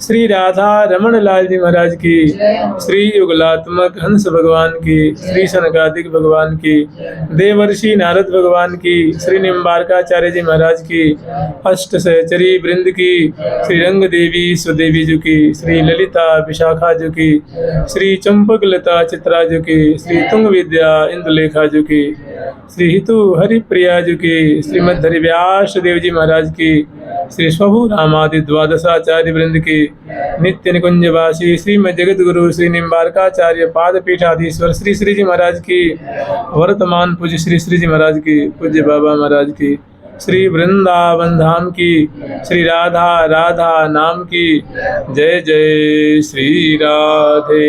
श्री राधा रमण लाल जी महाराज की, श्री युगलात्मक हंस भगवान की, श्री सनकादिक भगवान की, देवर्षि नारद भगवान की, श्री निम्बारकाचार्य जी महाराज की, अष्ट सहचरी वृंद की, श्री रंग देवी सुदेवी जी की, श्री ललिता विशाखा जी की, श्री चंपक लता चित्रा जी की, श्री तुंग विद्या इंदुलेखा जी की, श्री हितु हरिप्रिया जी की, श्रीमद हरिव्यास देव जी महाराज की, श्री स्वभु रामादि द्वादशाचार्य वृंद की, नित्य निकुंजवासी श्रीमद जगत गुरु श्री निम्बारकाचार्य पाद पीठाधीश्वर श्री श्री जी महाराज की, वर्तमान पूज्य श्री श्री जी महाराज की, पूज्य बाबा महाराज की, श्री वृंदावन धाम की, श्री राधा राधा नाम की। जय जय श्री राधे।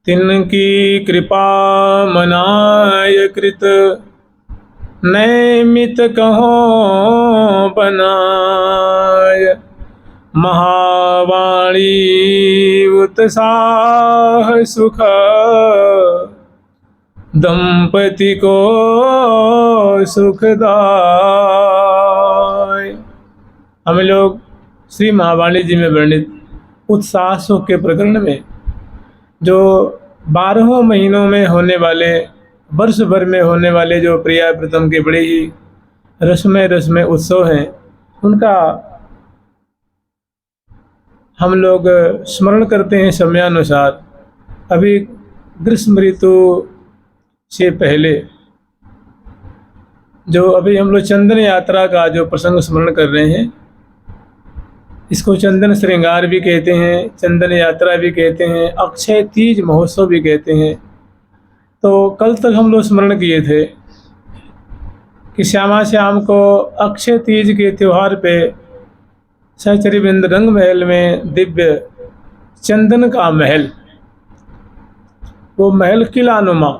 तिनकी कृपा मनाय कृत, नैमित कहो बनाय, महावाणी उत्साह सुख, दंपति को सुखदाय। हम लोग श्री महावाणी जी में वर्णित उत्साह सुख के प्रकरण में जो 12 महीनों में होने वाले, वर्ष भर में होने वाले जो प्रिया प्रीतम के बड़े ही रसमय उत्सव हैं, उनका हम लोग स्मरण करते हैं समयानुसार। अभी ग्रीष्म ऋतु से पहले जो अभी हम लोग चंदन यात्रा का जो प्रसंग स्मरण कर रहे हैं, इसको चंदन श्रृंगार भी कहते हैं, चंदन यात्रा भी कहते हैं, अक्षय तीज महोत्सव भी कहते हैं। तो कल तक हम लोग स्मरण किए थे कि श्यामा श्याम को अक्षय तीज के त्यौहार पे सहचरी वृंद रंग महल में दिव्य चंदन का महल, वो महल किलानुमा,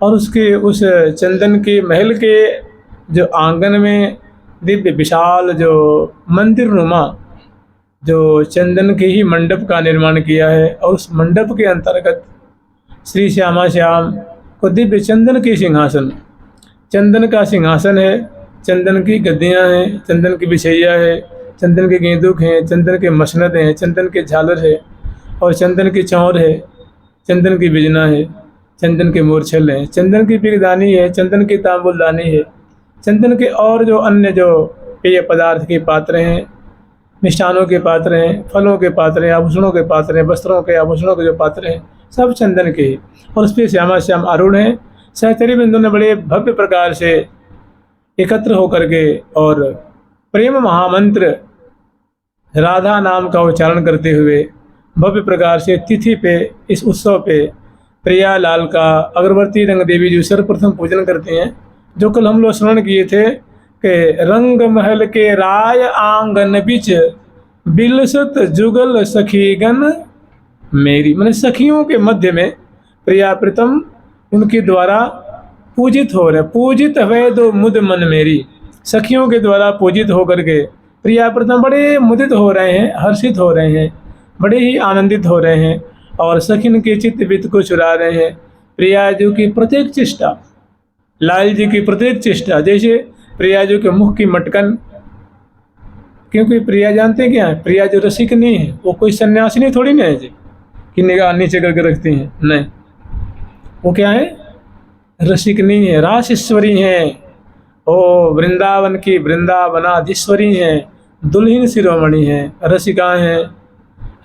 और उसके उस चंदन के महल के जो आंगन में दिव्य विशाल जो मंदिर नुमा जो चंदन के ही मंडप का निर्माण किया है, और उस मंडप के अंतर्गत श्री श्यामा श्याम को दिव्य चंदन के सिंहासन, चंदन का सिंहासन है, चंदन की गद्दियाँ हैं, चंदन की बिछैया है, चंदन के गेंदुक हैं, चंदन के मसनद हैं, चंदन के झालर है, और चंदन की चौर है, चंदन की बिजना है, चंदन के मूर्छल हैं, चंदन की पिगदानी है, चंदन की तांबुलदानी है, चंदन के और जो अन्य जो पेय पदार्थ के पात्र हैं, मिष्ठानों के पात्र हैं, फलों के पात्र हैं, आभूषणों के पात्र हैं, वस्त्रों के आभूषणों के जो पात्र हैं, सब चंदन के, और उस पर श्यामा श्याम आरूढ़ हैं। सहचरी बिंदु ने बड़े भव्य प्रकार से एकत्र होकर के और प्रेम महामंत्र राधा नाम का उच्चारण करते हुए भव्य प्रकार से तिथि पे, इस उत्सव पे प्रिया लाल का अगरबत्ती रंग देवी जी सर्वप्रथम पूजन करते हैं। जो कल हम लोग स्मरण किए थे कि रंग महल के राय आंगन बिच, बिलसत जुगल सखीगण मेरी, मैंने सखियों के मध्य में प्रिया प्रीतम उनके द्वारा पूजित हो रहे, पूजित हुए दो मुद मन मेरी, सखियों के द्वारा पूजित होकर के प्रिया प्रीतम बड़े मुदित हो रहे हैं, हर्षित हो रहे हैं, बड़े ही आनंदित हो रहे हैं, और सखिन के चित्त वित्त को चुरा रहे हैं। प्रिया जी की प्रत्येक चेष्टा, लाल जी की प्रत्येक चेष्टा, जैसे प्रिया जी के मुख की मटकन, क्योंकि प्रिया जानते हैं क्या है, प्रिया जो रसिक नहीं है, वो कोई सन्यासिनी थोड़ी ना है जी कि निगाह नीचे करके रखती हैं, नहीं, वो क्या है, रसिक नहीं है, रासेश्वरी हैं, ओ वृंदावन की वृंदावनाधीश्वरी हैं, दुल्हन शिरोमणि हैं, रसिका हैं,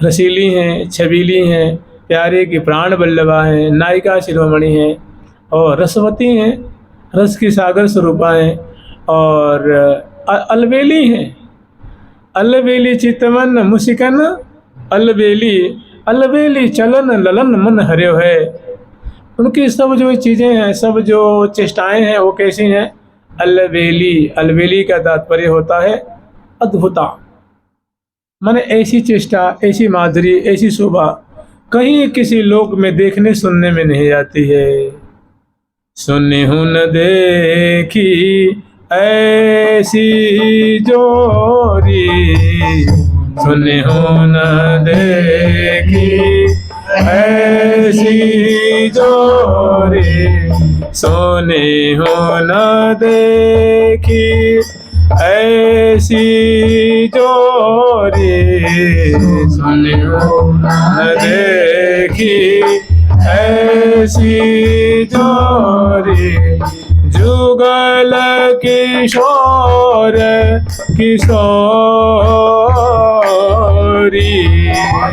रसीली हैं, छबीली हैं, प्यारे की प्राण बल्लभा हैं, नायिका शिरोमणि हैं, और रसवती हैं, रस की सागर स्वरूपा हैं, और अलबेली हैं, अलबेली चितमन मुसिकन, अलबेली चलन ललन मन हर्यो है। उनकी सब जो चीज़ें हैं, सब जो चेष्टाएं हैं, वो कैसी हैं, अलबेली का तात्पर्य होता है अद्भुता, माने ऐसी चेष्टा, ऐसी माधुरी, ऐसी शोभा कहीं किसी लोक में देखने सुनने में नहीं आती है। सुनी हूं न देखी ऐसी जोरी, सुनी हूं न देखी ऐसी जोरी, सुनी हूँ न देखी ऐसी जोरी, सुनी हूँ न देखी ऐसी जोरी, जुगल किशोर किशोरी,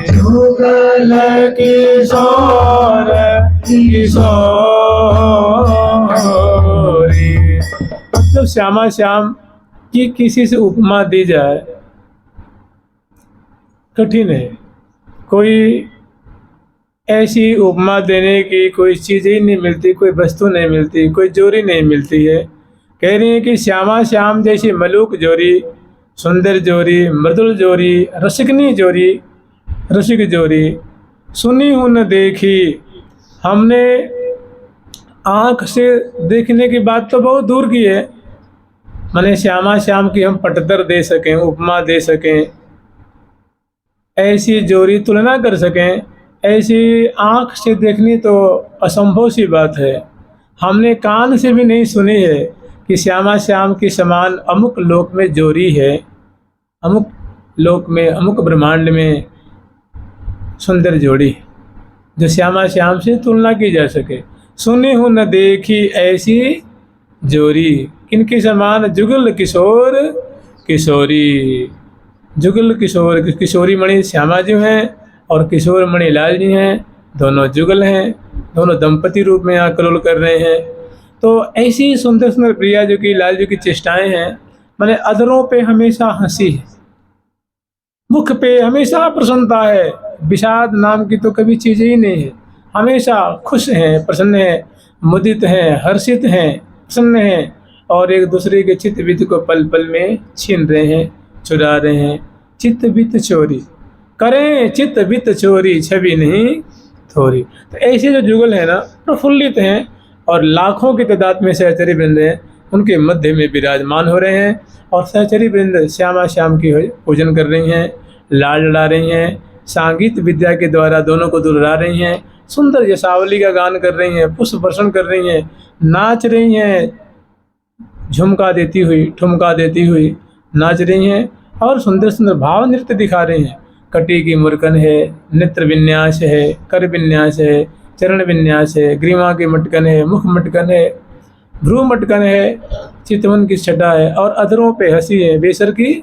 जुगल किशोर किशोरी। मतलब श्यामा श्याम की किसी से उपमा दी जाए कठिन है। कोई ऐसी उपमा देने की कोई चीज़ ही नहीं मिलती, कोई वस्तु नहीं मिलती, कोई जोड़ी नहीं मिलती है। कह रही है कि श्यामा श्याम जैसी मलूक जोड़ी, सुंदर जोड़ी, मृदुल जोड़ी, रसिकनी जोड़ी, रसिक जोड़ी सुनी हूँ न देखी। हमने आँख से देखने की बात तो बहुत दूर की है, माने श्यामा श्याम की हम पटतर दे सकें, उपमा दे सकें, ऐसी जोड़ी तुलना कर सकें, ऐसी आँख से देखनी तो असंभव सी बात है। हमने कान से भी नहीं सुनी है कि श्यामा श्याम के समान अमुक लोक में जोड़ी है, अमुक लोक में, अमुक ब्रह्मांड में सुंदर जोड़ी जो श्यामा श्याम से तुलना की जा सके। सुनी हूँ न देखी ऐसी जोड़ी, किनके समान? जुगल किशोर किशोरी। जुगल किशोर किशोरी मणि श्यामा जी हैं और किशोर मणि लाल जी हैं, दोनों जुगल हैं, दोनों दंपति रूप में यहाँ कलोल कर रहे हैं। तो ऐसी सुंदर सुंदर प्रिया जो कि लाल जी की चेष्टाएं हैं, माने अधरों पे हमेशा हंसी है, मुख पे हमेशा प्रसन्नता है, विषाद नाम की तो कभी चीज़ ही नहीं है। हमेशा खुश हैं, प्रसन्न हैं, मुदित हैं, हर्षित हैं, प्रसन्न हैं और एक दूसरे के चित्त वित्त को पल पल में छीन रहे हैं, चुरा रहे हैं। चित्त वित्त चोरी करें, चित्त वित्त चोरी छवि नहीं थोरी। तो ऐसे जो जुगल है ना, प्रफुल्लित हैं और लाखों की तादाद में सहचरी वृंद हैं, उनके मध्य में विराजमान हो रहे हैं और सहचरी वृंद श्यामा श्याम की पूजन कर रही हैं, लाड लड़ा रही हैं, सांगीत विद्या के द्वारा दोनों को दुलरा रही हैं, सुंदर यशावली का गान कर रही हैं, पुष्प वर्षण कर रही हैं, नाच रही हैं, झुमका देती हुई, ठुमका देती हुई नाच रही हैं और सुंदर सुंदर भाव नृत्य दिखा रही हैं। कटी की मुरकन है, नेत्र विन्यास है, कर विन्यास है, चरण विन्यास है, ग्रीवा की मटकन है, मुख मटकन है, भ्रू मटकन है, चितवन की छटा है और अधरों पे हंसी है, बेसर की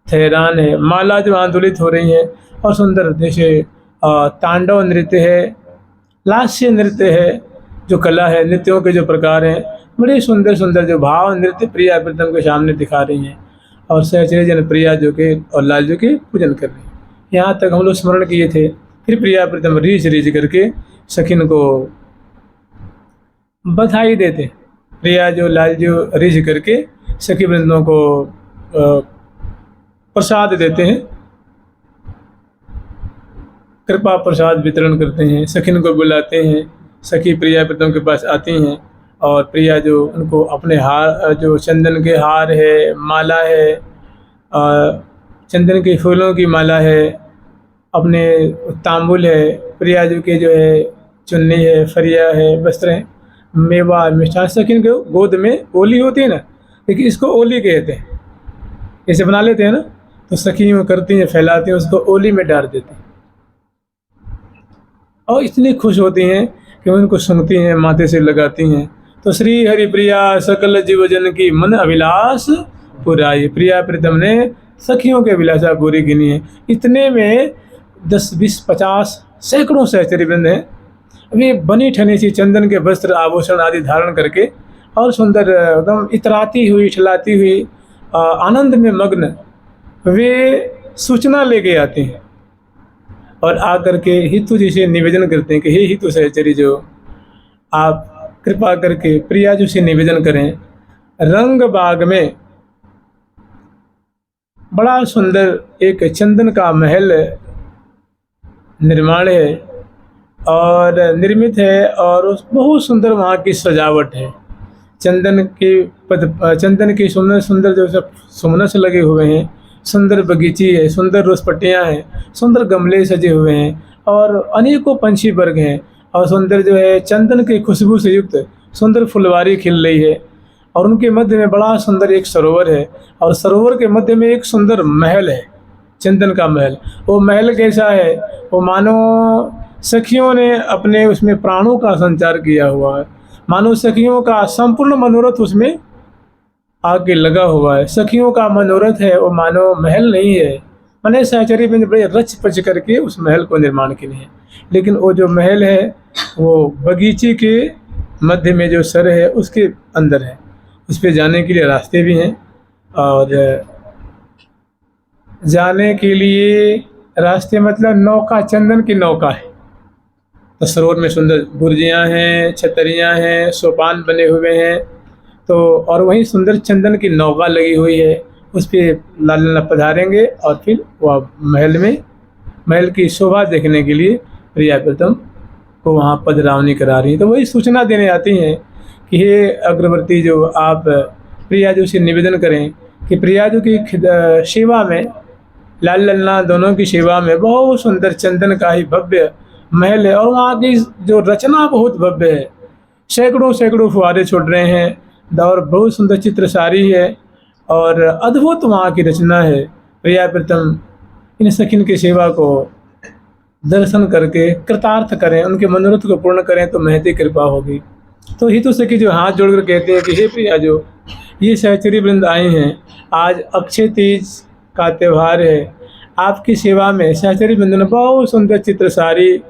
ठहरान है। माला जो आंदोलित हो रही है और सुंदर जैसे तांडव नृत्य है, लास्य नृत्य है, जो कला है, नृत्यों के जो प्रकार हैं, बड़े सुंदर सुंदर जो भाव नृत्य प्रिया प्रीतम के सामने दिखा रही हैं और सहचरी जन प्रिया जो के और लाल जो के पूजन कर रही हैं। यहाँ तक हम लोग स्मरण किए थे। फिर प्रिया प्रीतम रीझ रीझ करके सखिन को बधाई देते। प्रिया जो लाल जो रीझ करके सखी वृंदों को प्रसाद देते हैं, कृपा प्रसाद वितरण करते हैं, सखिन को बुलाते हैं। सखी प्रिया प्रीतम के पास आती हैं और प्रिया जो उनको अपने हार, जो चंदन के हार है, माला है, चंदन के फूलों की माला है, अपने तांबुल है, प्रिया जी के जो है चुन्नी है, फरिया है, वस्त्र हैं, मेवा मिष्ठान। सखिन के गोद में ओली होती है ना, लेकिन इसको ओली कहते हैं, ऐसे बना लेते हैं ना, तो सखी वो करती हैं, फैलाती हैं, उसको ओली में डाल देते हैं और इतनी खुश होती हैं कि उनको सुनती हैं, माथे से लगाती हैं। तो श्री हरि प्रिया सकल जीवजन की मन अभिलाष पुराई। प्रिया प्रीतम ने सखियों के अभिलाषा पूरी गिनी है। इतने में 10, 20, 50 सैकड़ों सहचरी वृंद हैं। वे बनी ठनी सी चंदन के वस्त्र आभूषण आदि धारण करके और सुंदर एकदम इतराती हुई, ठिलाती हुई, आनंद में मग्न वे सूचना लेके आते हैं और आकर के हितु जी से निवेदन करते हैं कि हे हितु सहचरी, जो आप कृपा करके प्रिया जी से निवेदन करें, रंग बाग में बड़ा सुंदर एक चंदन का महल निर्माण है और निर्मित है और बहुत सुंदर वहाँ की सजावट है। चंदन की सुंदर सुंदर जो सब सुमनस लगे हुए हैं, सुंदर बगीची है, सुंदर रोसपट्टियाँ हैं, सुंदर गमले सजे हुए हैं और अनेकों पंछी वर्ग हैं और सुंदर जो है चंदन की खुशबू से युक्त सुंदर फुलवारी खिल रही है और उनके मध्य में बड़ा सुंदर एक सरोवर है और सरोवर के मध्य में एक सुंदर महल है, चंदन का महल। वो महल कैसा है, वो मानो सखियों ने अपने उसमें प्राणों का संचार किया हुआ है, मानो सखियों का संपूर्ण मनोरथ उसमें आके लगा हुआ है। सखियों का मनोरथ है वो, मानो महल नहीं है। मैंने सहचरी में बड़े रच पच करके उस महल को निर्माण किए हैं, लेकिन वो जो महल है वो बगीचे के मध्य में जो सर है उसके अंदर है। उस पर जाने के लिए रास्ते भी हैं और जाने के लिए रास्ते मतलब नौका, चंदन की नौका है। तो सरोवर में सुंदर बुर्जियाँ हैं, छतरियाँ हैं, सोपान बने हुए हैं, तो और वहीं सुंदर चंदन की नौका लगी हुई है। उस पर लाल पधारेंगे और फिर वह महल की शोभा देखने के लिए प्रिया प्रीतम को वहाँ पधरावनी करा रही हैं। तो वही सूचना देने आती हैं कि हे अग्रवर्ती, जो आप प्रिया जी से निवेदन करें कि प्रिया जी की सेवा में, लाल लल्ला दोनों की सेवा में बहुत सुंदर चंदन का ही भव्य महल है और वहाँ की जो रचना बहुत भव्य है। सैकड़ों सैकड़ों फुहारे छूट रहे हैं और बहुत सुंदर चित्रसारी है और अद्भुत वहाँ की रचना है। प्रिया प्रीतम इन सखिन की सेवा को दर्शन करके कृतार्थ करें, उनके मनोरथ को पूर्ण करें तो महती कृपा होगी। तो हितु सखी जो हाथ जोड़कर कहते हैं कि हे प्रिया, जो ये सहचरी वृंद आए हैं, आज अक्षय तीज का त्यौहार है, आपकी सेवा में सहचरी वृंद ने बहुत सुंदर चित्रसारी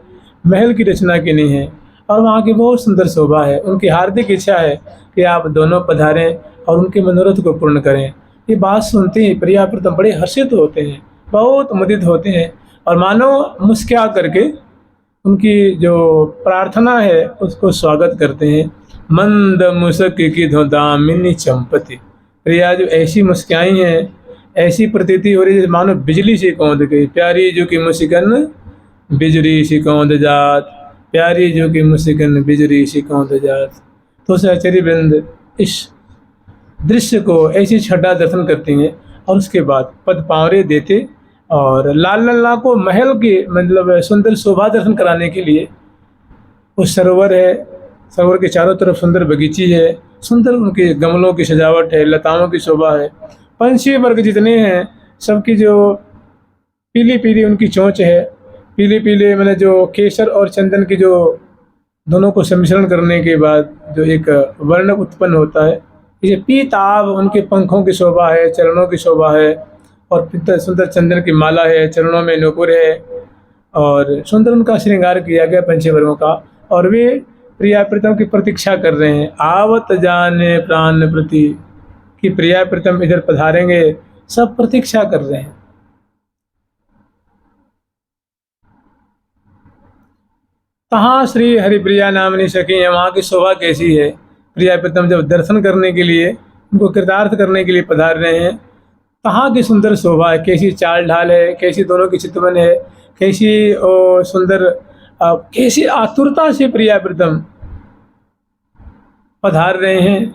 महल की रचना की है और वहाँ की बहुत सुंदर शोभा है। उनकी हार्दिक इच्छा है कि आप दोनों पधारें और उनके मनोरथ को पूर्ण करें। ये बात सुनते ही प्रिया प्रीतम बड़े हर्षित होते हैं, बहुत मुदित होते हैं और मानो मुस्कुरा करके उनकी जो प्रार्थना है उसको स्वागत करते हैं। मंद मुस्क की धोदामिनी चंपती, प्रिया जो ऐसी मुस्काई हैं, ऐसी प्रतीति हो रही है मानो बिजली से कौंध गई। प्यारी जो की मुस्कान बिजली सी कौंध जात, प्यारी जो की मुस्कान बिजली सी कौंध जात। तो सहचरी वृंद इस दृश्य को ऐसी छठा दर्शन करती हैं और उसके बाद पद पावरे देते और लाल लल्ला को महल के मतलब सुंदर शोभा दर्शन कराने के लिए उस सरोवर है, सरोवर के चारों तरफ सुंदर बगीची है, सुंदर उनके गमलों की सजावट है, लताओं की शोभा है। पंछी वर्ग जितने हैं सबकी जो पीली पीली उनकी चोंच है, पीले पीले मैंने जो केसर और चंदन की जो दोनों को सम्मिश्रण करने के बाद जो एक वर्ण उत्पन्न होता है, ये पीताभ उनके पंखों की शोभा है, चरणों की शोभा है और सुंदर चंदन की माला है, चरणों में नूपुर है और सुंदर उनका श्रृंगार किया गया पंछी वर्गों का। और वे प्रिया प्रीतम की प्रतीक्षा कर रहे हैं, आवत जाने प्राण प्रति, कि प्रिया प्रीतम इधर पधारेंगे, सब प्रतीक्षा कर रहे हैं। कहाँ श्री हरिप्रिया नामनी सखी है, वहाँ की शोभा कैसी है। प्रिया प्रीतम जब दर्शन करने के लिए, उनको कृतार्थ करने के लिए पधार रहे हैं, कहाँ की सुंदर शोभा है, कैसी चाल ढाल है, कैसी दोनों की चितवन है, कैसी सुंदर कैसी आतुरता से प्रिया प्रीतम पधार रहे हैं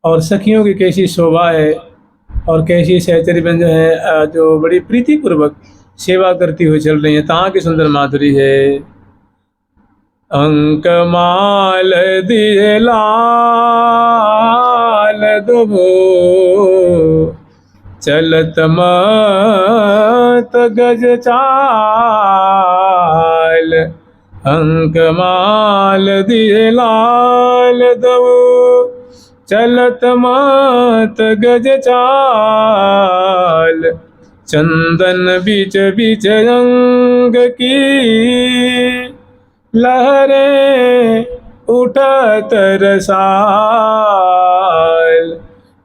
और सखियों की कैसी शोभा है और कैसी सहचरी बन जो है जो बड़ी प्रीतिपूर्वक सेवा करती हुई चल रही है। कहाँ की सुंदर माधुरी है। अंकमाल दिए लाल दुबो, चलत मत गज चाल, अंकमाल दिए लाल दुबो, चलत मत गज चाल, चंदन बीच बीच अंग की लहरें उठत रसाल,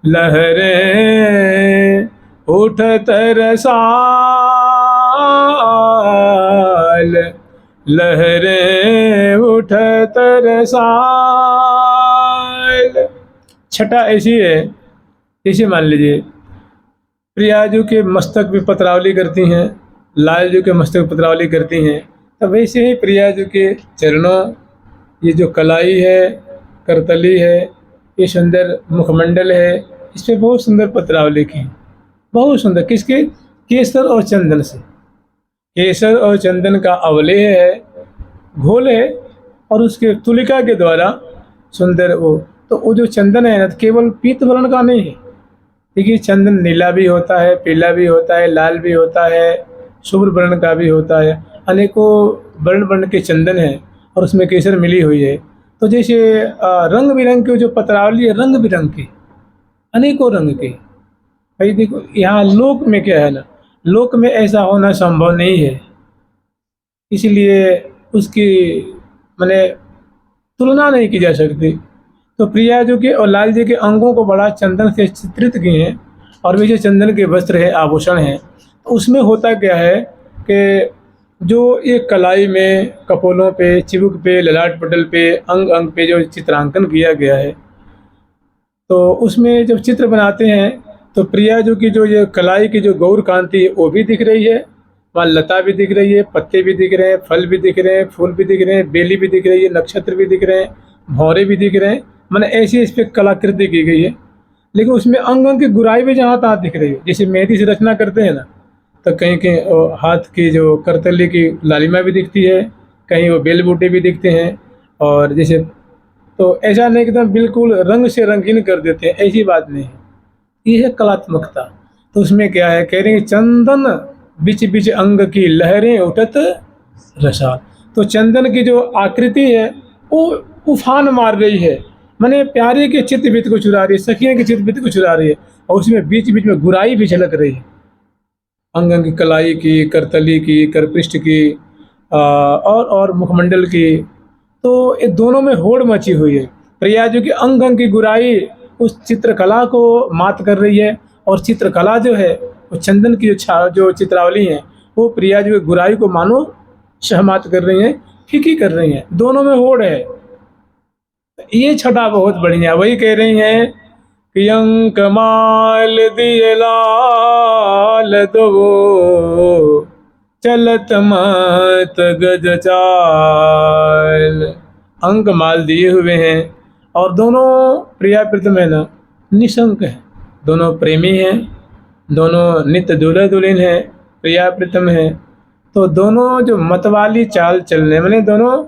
लहरें उठत रसाल, लहरें उठत रसाल। छठा ऐसी है, इसे मान लीजिए प्रिया जी के मस्तक पे पत्रावली करती हैं, लाल जी के मस्तक पे पत्रावली करती हैं, तो वैसे ही प्रिया जी के चरणों, ये जो कलाई है, करतली है, ये सुंदर मुखमंडल है, इस पर बहुत सुंदर पत्रावली की, बहुत सुंदर। किसके? केसर और चंदन से। केसर और चंदन का अवलेह है, घोल है और उसके तुलिका के द्वारा सुंदर वो। तो वो जो चंदन है ना, तो केवल पीत वर्ण का नहीं है। देखिए चंदन नीला भी होता है, पीला भी होता है, लाल भी होता है, शुभ्र वर्ण का भी होता है। अनेकों वर्ण वर्ण के चंदन है और उसमें केसर मिली हुई है। तो जैसे रंग बिरंग के जो पत्रावली है, रंग बिरंग की, अनेकों रंग की। भाई देखो यहाँ लोक में क्या है ना, लोक में ऐसा होना संभव नहीं है, इसलिए उसकी माने तुलना नहीं की जा सकती। तो प्रिया जो कि और लाल जी के अंगों को बड़ा चंदन से चित्रित किए हैं, और वे जो चंदन के वस्त्र है, आभूषण हैं, तो उसमें होता क्या है कि जो ये कलाई में, कपोलों पे, चिबुक पे, ललाट पटल पे, अंग अंग पे जो चित्रांकन किया गया है, तो उसमें जब चित्र बनाते हैं तो प्रिया जो की जो ये कलाई की जो गौर कांति है वो भी दिख रही है, वहाँ लता भी दिख रही है, पत्ते भी दिख रहे हैं, फल भी दिख रहे हैं, फूल भी दिख रहे हैं, बेली भी दिख रही है, नक्षत्र भी दिख रहे हैं, भौरे भी दिख रहे हैं। मैंने ऐसी इस पर कलाकृति की गई है। लेकिन उसमें अंग अंग की गुराई भी जहाँ तहाँ दिख रही है। जैसे मेहंदी से रचना करते हैं ना, तो कहीं कहीं हाथ की जो करतली की लालिमा भी दिखती है, कहीं वो बेल बूटे भी दिखते हैं। और जैसे तो ऐसा नहीं एकदम बिल्कुल रंग से रंगीन कर देते हैं, ऐसी बात नहीं है। ये है कलात्मकता। तो उसमें क्या है, कह रहे हैं चंदन बिच बिच अंग की लहरें उठत रसाल। तो चंदन की जो आकृति है वो उफान मार रही है, माने प्यारे के चित्त वित्त को चुरा रही है, सखियों के चित्त वित्त को चुरा रही है, और उसमें बीच बीच में गुराई भी झलक रही है, अंग अंग की, कलाई की, करतली की, करपृष्ठ की, और मुखमंडल की। तो ये दोनों में होड़ मची हुई है। प्रिया जो कि अंग अंग की गुराई उस चित्रकला को मात कर रही है, और चित्रकला जो है वो चंदन की जो चित्रावली है वो प्रिया जो की गुराई को मानो सहमात कर रही हैं, फीकी कर रही हैं। दोनों में होड़ है। ये छटा बहुत बढ़िया। वही कह रही हैं कि अंक माल दिए लाल दो, चलत मत गज चाल। अंक माल दिए हुए हैं, और दोनों प्रिया प्रीतम है ना, निशंक है, दोनों प्रेमी हैं, दोनों नित्य दूल्हा दुल्हन है, प्रिया प्रीतम है। तो दोनों जो मतवाली चाल चलने, मैंने दोनों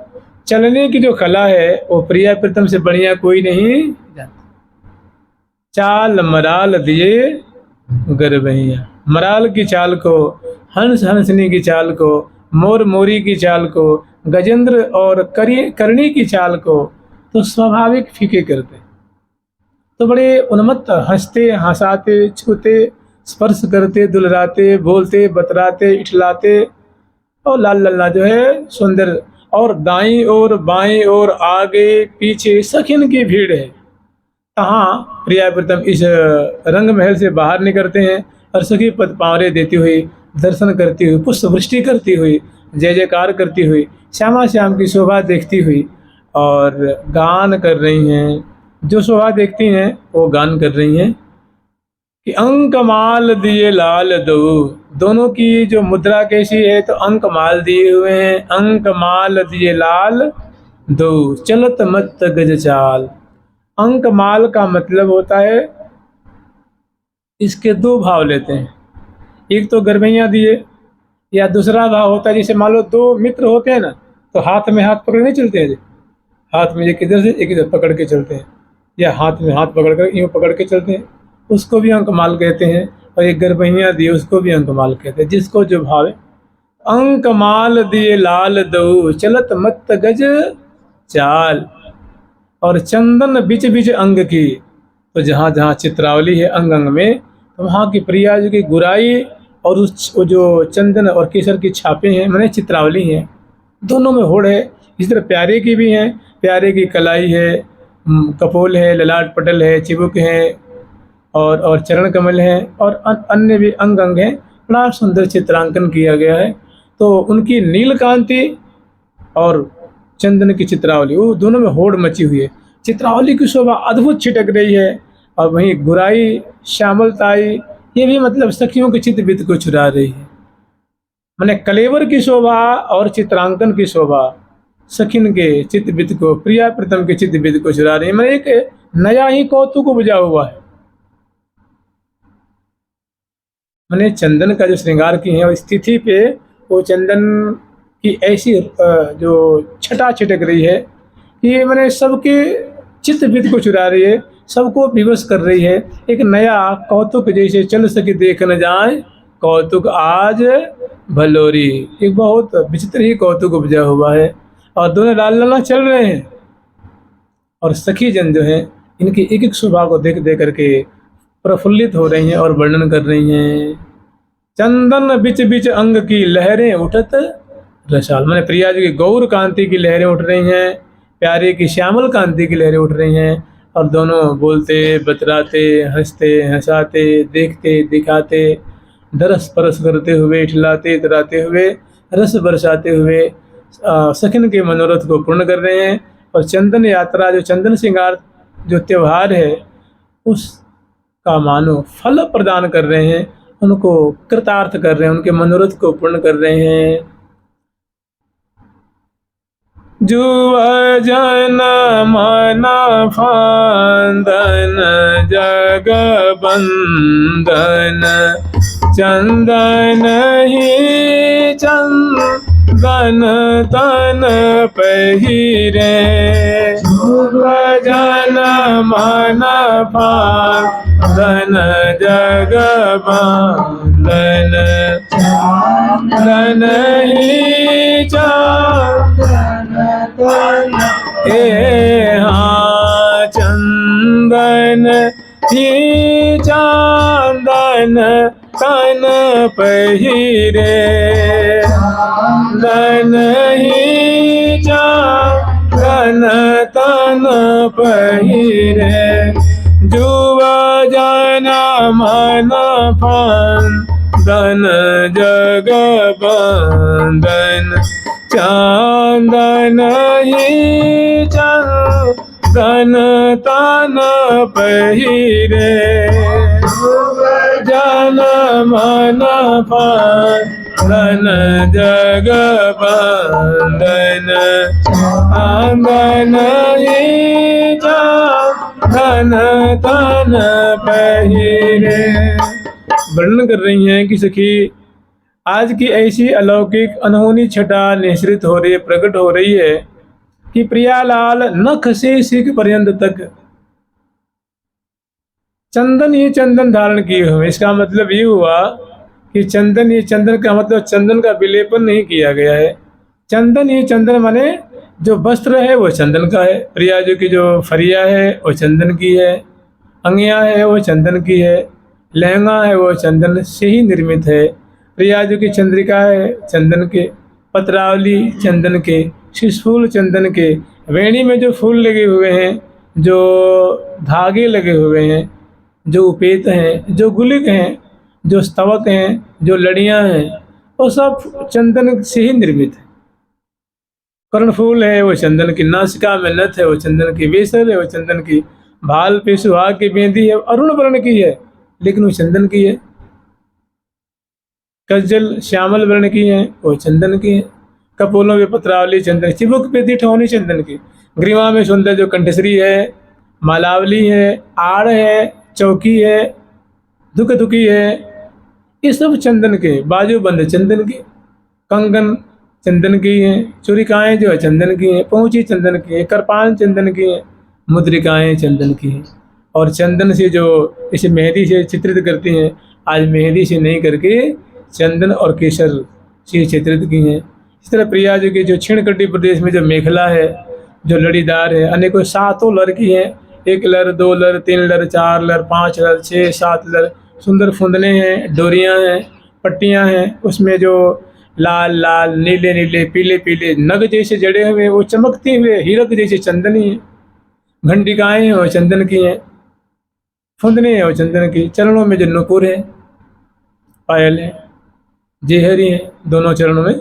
चलने की जो कला है वो प्रिया प्रीतम से बढ़िया कोई नहीं जानता। चाल मराल दिए गरबैया, मराल की चाल को, हंस हंसनी की चाल को, मोर मोरी की चाल को, गजेंद्र और करणी की चाल को तो स्वाभाविक फीके करते। तो बड़े उन्मत्त हंसते, हंसाते, छूते, स्पर्श करते, दुलराते, बोलते, बतराते, इठलाते, और लाल लल्ला जो है सुंदर। और दाई और बाई और आगे पीछे सखिन की भीड़ है। कहाँ प्रिया प्रीतम इस रंग महल से बाहर निकलते हैं, और सखी पद पावरे देती हुई, दर्शन करती हुई, पुष्प वृष्टि करती हुई, जय जयकार करती हुई, श्यामा श्याम की शोभा देखती हुई, और गान कर रही हैं। जो शोभा देखती हैं वो गान कर रही हैं कि अंक माल दिए लाल दो। दोनों की जो मुद्रा कैसी है, तो अंक माल दिए हुए हैं, अंक माल दिए लाल दो, चलत मत गज चाल। अंक माल का मतलब होता है, इसके दो भाव लेते हैं। एक तो गरबैया दिए, या दूसरा भाव होता है जैसे मान लो दो मित्र होते हैं ना, तो हाथ में हाथ पकड़ नहीं चलते हैं, हाथ में एक इधर से एक इधर पकड़ के चलते हैं, या हाथ में हाथ पकड़ कर यूँ पकड़ के चलते हैं, उसको भी अंक माल कहते हैं। और एक गरबैया दिए उसको भी अंक माल कहते हैं, जिसको जो भाव है। अंक माल दिए लाल दो, चलत मत गज चाल। और चंदन बिच बिच अंग की, तो जहाँ जहाँ चित्रावली है अंग अंग में, तो वहाँ की प्रिया जी की गुराई और उस जो चंदन और केसर की छापें हैं, मैंने चित्रावली हैं, दोनों में होड़ है। इस तरह प्यारे की भी हैं, प्यारे की कलाई है, कपोल है, ललाट पटल है, चिबुक है, और चरण कमल है, और अन्य भी अंग अंग हैं। बड़ा सुंदर चित्रांकन किया गया है। तो उनकी नीलकांति और चंदन की चित्रावली, वो दोनों में होड़ मची हुई है। चित्रावली की शोभा अद्भुत छिटक रही है, और वहीं गुराई, श्यामलताई, ये भी मतलब सखियों के चित्त वित्त को चुरा रही है। मैंने कलेवर की शोभा और चित्रांकन की शोभा सखिन के चित्त वित्त को, प्रिया प्रीतम के चित्त वित्त को चुरा रही है। मैंने एक नया ही कौतुक बुझा हुआ है। मैंने चंदन का जो श्रृंगार की है, उस तिथि पे वो चंदन की ऐसी जो छटा छिटक रही है कि मैंने सबके चित्त वित्त को चुरा रही है, सबको विवश कर रही है। एक नया कौतुक जैसे चल सके देख न जाए, कौतुक आज भलोरी। एक बहुत विचित्र ही कौतुक उपजा हुआ है और दोनों लाल लाला चल रहे हैं। और सखी जन जो है इनकी एक एक शोभा को देख देख करके प्रफुल्लित हो रही हैं और वर्णन कर रही हैं। चंदन बिच बिच अंग की लहरें उठत रसाल, मैंने प्रिया जी की गौर कांति की लहरें उठ रही हैं, प्यारे की श्यामल कांति की लहरें उठ रही हैं। और दोनों बोलते बतराते हंसते हंसाते देखते दिखाते दरस परस करते हुए ठिलाते इतराते हुए रस बरसाते हुए सखिन के मनोरथ को पूर्ण कर रहे हैं। और चंदन यात्रा जो चंदन श्रृंगार जो त्यौहार है उसका मानो फल प्रदान कर रहे हैं, उनको कृतार्थ कर रहे हैं, उनके मनोरथ को पूर्ण कर रहे हैं। जुआ जन मन फांदन जग बंदन, चंदन ही चंदन तन पहिरे। जुआ जन मन फांदन जग बंदन, चंदन ही चंदन हाँ चंदन ही चंदन तन पहिरे। चंदन ही चंदन तन पहिरे। जुआ जन मन फांदन जग बंदन, चंदन ही चंदन तन पहिरे। जन मन फांदन जग बंदन, चंदन ही चंदन तन पहिरे। वर्णन कर रही हैं कि सखी आज की ऐसी अलौकिक अनहोनी छटा निश्रित हो रही है, प्रकट हो रही है कि प्रियालाल नख से सिख पर्यंत तक चंदन ही चंदन धारण किए हुए। इसका मतलब ये हुआ कि चंदन ही चंदन का मतलब चंदन का विलेपन नहीं किया गया है। चंदन ही चंदन माने जो वस्त्र है वो चंदन का है, प्रिया जी की जो फरिया है वो चंदन की है, अंगिया है वो चंदन की है, लहंगा है वो चंदन से ही निर्मित है। प्रिया जी की चंद्रिका है चंदन के, पत्रावली चंदन के, शिशफूल चंदन के, वेणी में जो फूल लगे हुए हैं, जो धागे लगे हुए हैं, जो उपेत हैं, जो गुलिक हैं, जो स्तवक हैं, जो लड़ियां हैं, वो सब चंदन से ही निर्मित है। कर्णफूल है वो चंदन की, नासिका में नथ है वो चंदन की, वेसर है वो चंदन की, भाल पे सुहाग की बेंदी है अरुण वर्ण की है लेकिन वो चंदन की है, कज्जल श्यामल वर्ण की है वो चंदन की है, कपोलों में पत्रावली चंदन, चिबुक पे दी ठौनी चंदन की, ग्रीवा में सुंदर जो कंठश्री है, मालावली है, आड़ है, चौकी है, दुख दुखी है, ये सब चंदन के, बाजूबंद चंदन की, कंगन चंदन की है, चुरिकाएँ जो है चंदन की हैं, पहुँची चंदन की है, करपान चंदन की है, मुद्रिकाएँ चंदन की हैं। और चंदन से जो इसे मेहंदी से चित्रित करती हैं, आज मेहंदी से नहीं करके चंदन और केसर से चित्रित की हैं। इस तरह प्रिया जी के जो छिणकटी प्रदेश में जो मेखला है जो लड़ीदार है, अनेकों 7 लर की है, 1 लर 2 लर 3 लर 4 लर 5 लर 6 7 लर, सुंदर फुंदने हैं, डोरियां हैं, पट्टियां हैं, उसमें जो लाल लाल नीले नीले पीले पीले नग जैसे जड़े हुए वो चमकते हुए हीरक जैसे चंदनी है, घंटिकाएँ हैं वो चंदन की हैं, फुंदने हैं वो चंदन की, चरणों में जो नुपुर है, पायल है, जेहरी है दोनों चरणों में,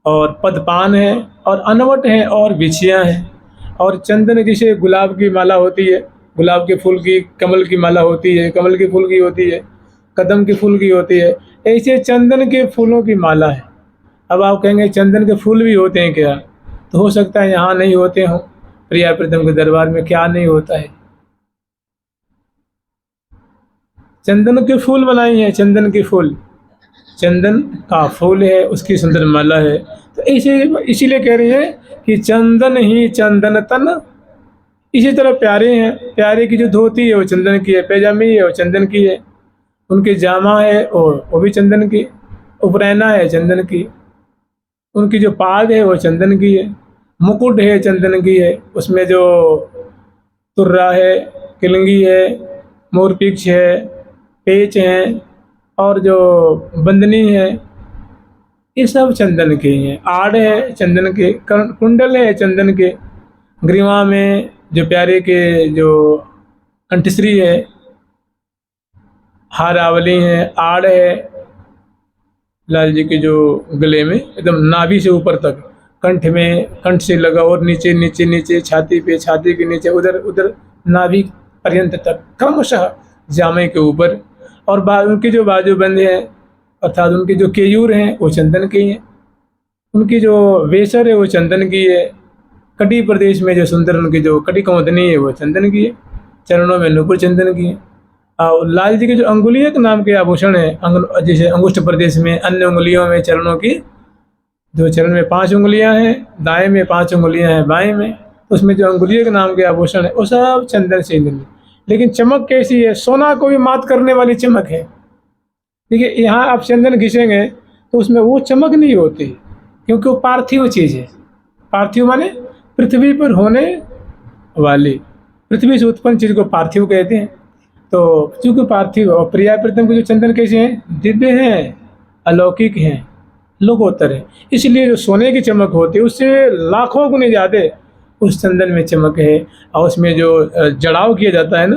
और पदपान है और अनवट है और बिछियाँ हैं। और चंदन जैसे गुलाब की माला होती है, गुलाब के फूल की, कमल की माला होती है, कमल के फूल की होती है, कदम के फूल की होती है, ऐसे चंदन के फूलों की माला है। अब आप कहेंगे चंदन के फूल भी होते हैं क्या? तो हो सकता है यहाँ नहीं होते हों, प्रिया प्रीतम के दरबार में क्या नहीं होता है। चंदन के फूल बनाई हैं, चंदन के फूल, चंदन का फूल है, उसकी सुंदर माला है। तो इसीलिए कह रही है कि चंदन ही चंदन तन इसी तरह प्यारे हैं, प्यारे की जो धोती है वो चंदन की है, पैजामी है वो चंदन की है, उनकी जामा है और वो भी चंदन की, उपरैना है चंदन की, उनकी जो पाग है वो चंदन की है, मुकुट है चंदन की है, उसमें जो तुर्रा है, किलंगी है, मोरपींछ है, पेच हैं और जो बंदनी है, ये सब चंदन के ही हैं। आड़ है चंदन के, कुंडल है चंदन के, ग्रीवा में जो प्यारे के जो कंठश्री है, हारावली है, आड़ है लाल जी के जो गले में एकदम नाभि से ऊपर तक, कंठ में, कंठ से लगा और नीचे नीचे नीचे छाती पे, छाती के नीचे, उधर उधर नाभि पर्यंत तक क्रमशः जामे के ऊपर। और उनके जो बाजूबंद हैं अर्थात उनके जो केयूर हैं वो चंदन के ही हैं, उनकी जो वेसर है वो चंदन की है, कटी प्रदेश में जो सुंदर उनकी जो कटी कौंदनी है वो चंदन की है, चरणों में नुपुर चंदन की है। और लाल जी के जो अंगुलियक नाम के आभूषण है, जैसे अंगुष्ठ प्रदेश में अन्य उंगलियों में चरणों की, जो चरण में 5 उंगलियां हैं, दाएं में 5 उंगलियां हैं, बाएं में, उसमें जो अंगुलियक नाम के आभूषण है वो सब चंदन से ही। लेकिन चमक कैसी है, सोना को भी मात करने वाली चमक है। देखिए यहाँ आप चंदन घिसेंगे तो उसमें वो चमक नहीं होती, क्योंकि वो पार्थिव चीज़ है। पार्थिव माने पृथ्वी पर होने वाली, पृथ्वी से उत्पन्न चीज़ को पार्थिव कहते हैं। तो चूँकि पार्थिव और प्रिया प्रीतम के जो चंदन कैसे हैं, दिव्य हैं, अलौकिक हैं, लोकोत्तर है, इसलिए जो सोने की चमक होती है उससे लाखों गुने ज़्यादा उस चंदन में चमक है। और उसमें जो जड़ाव किया जाता है ना,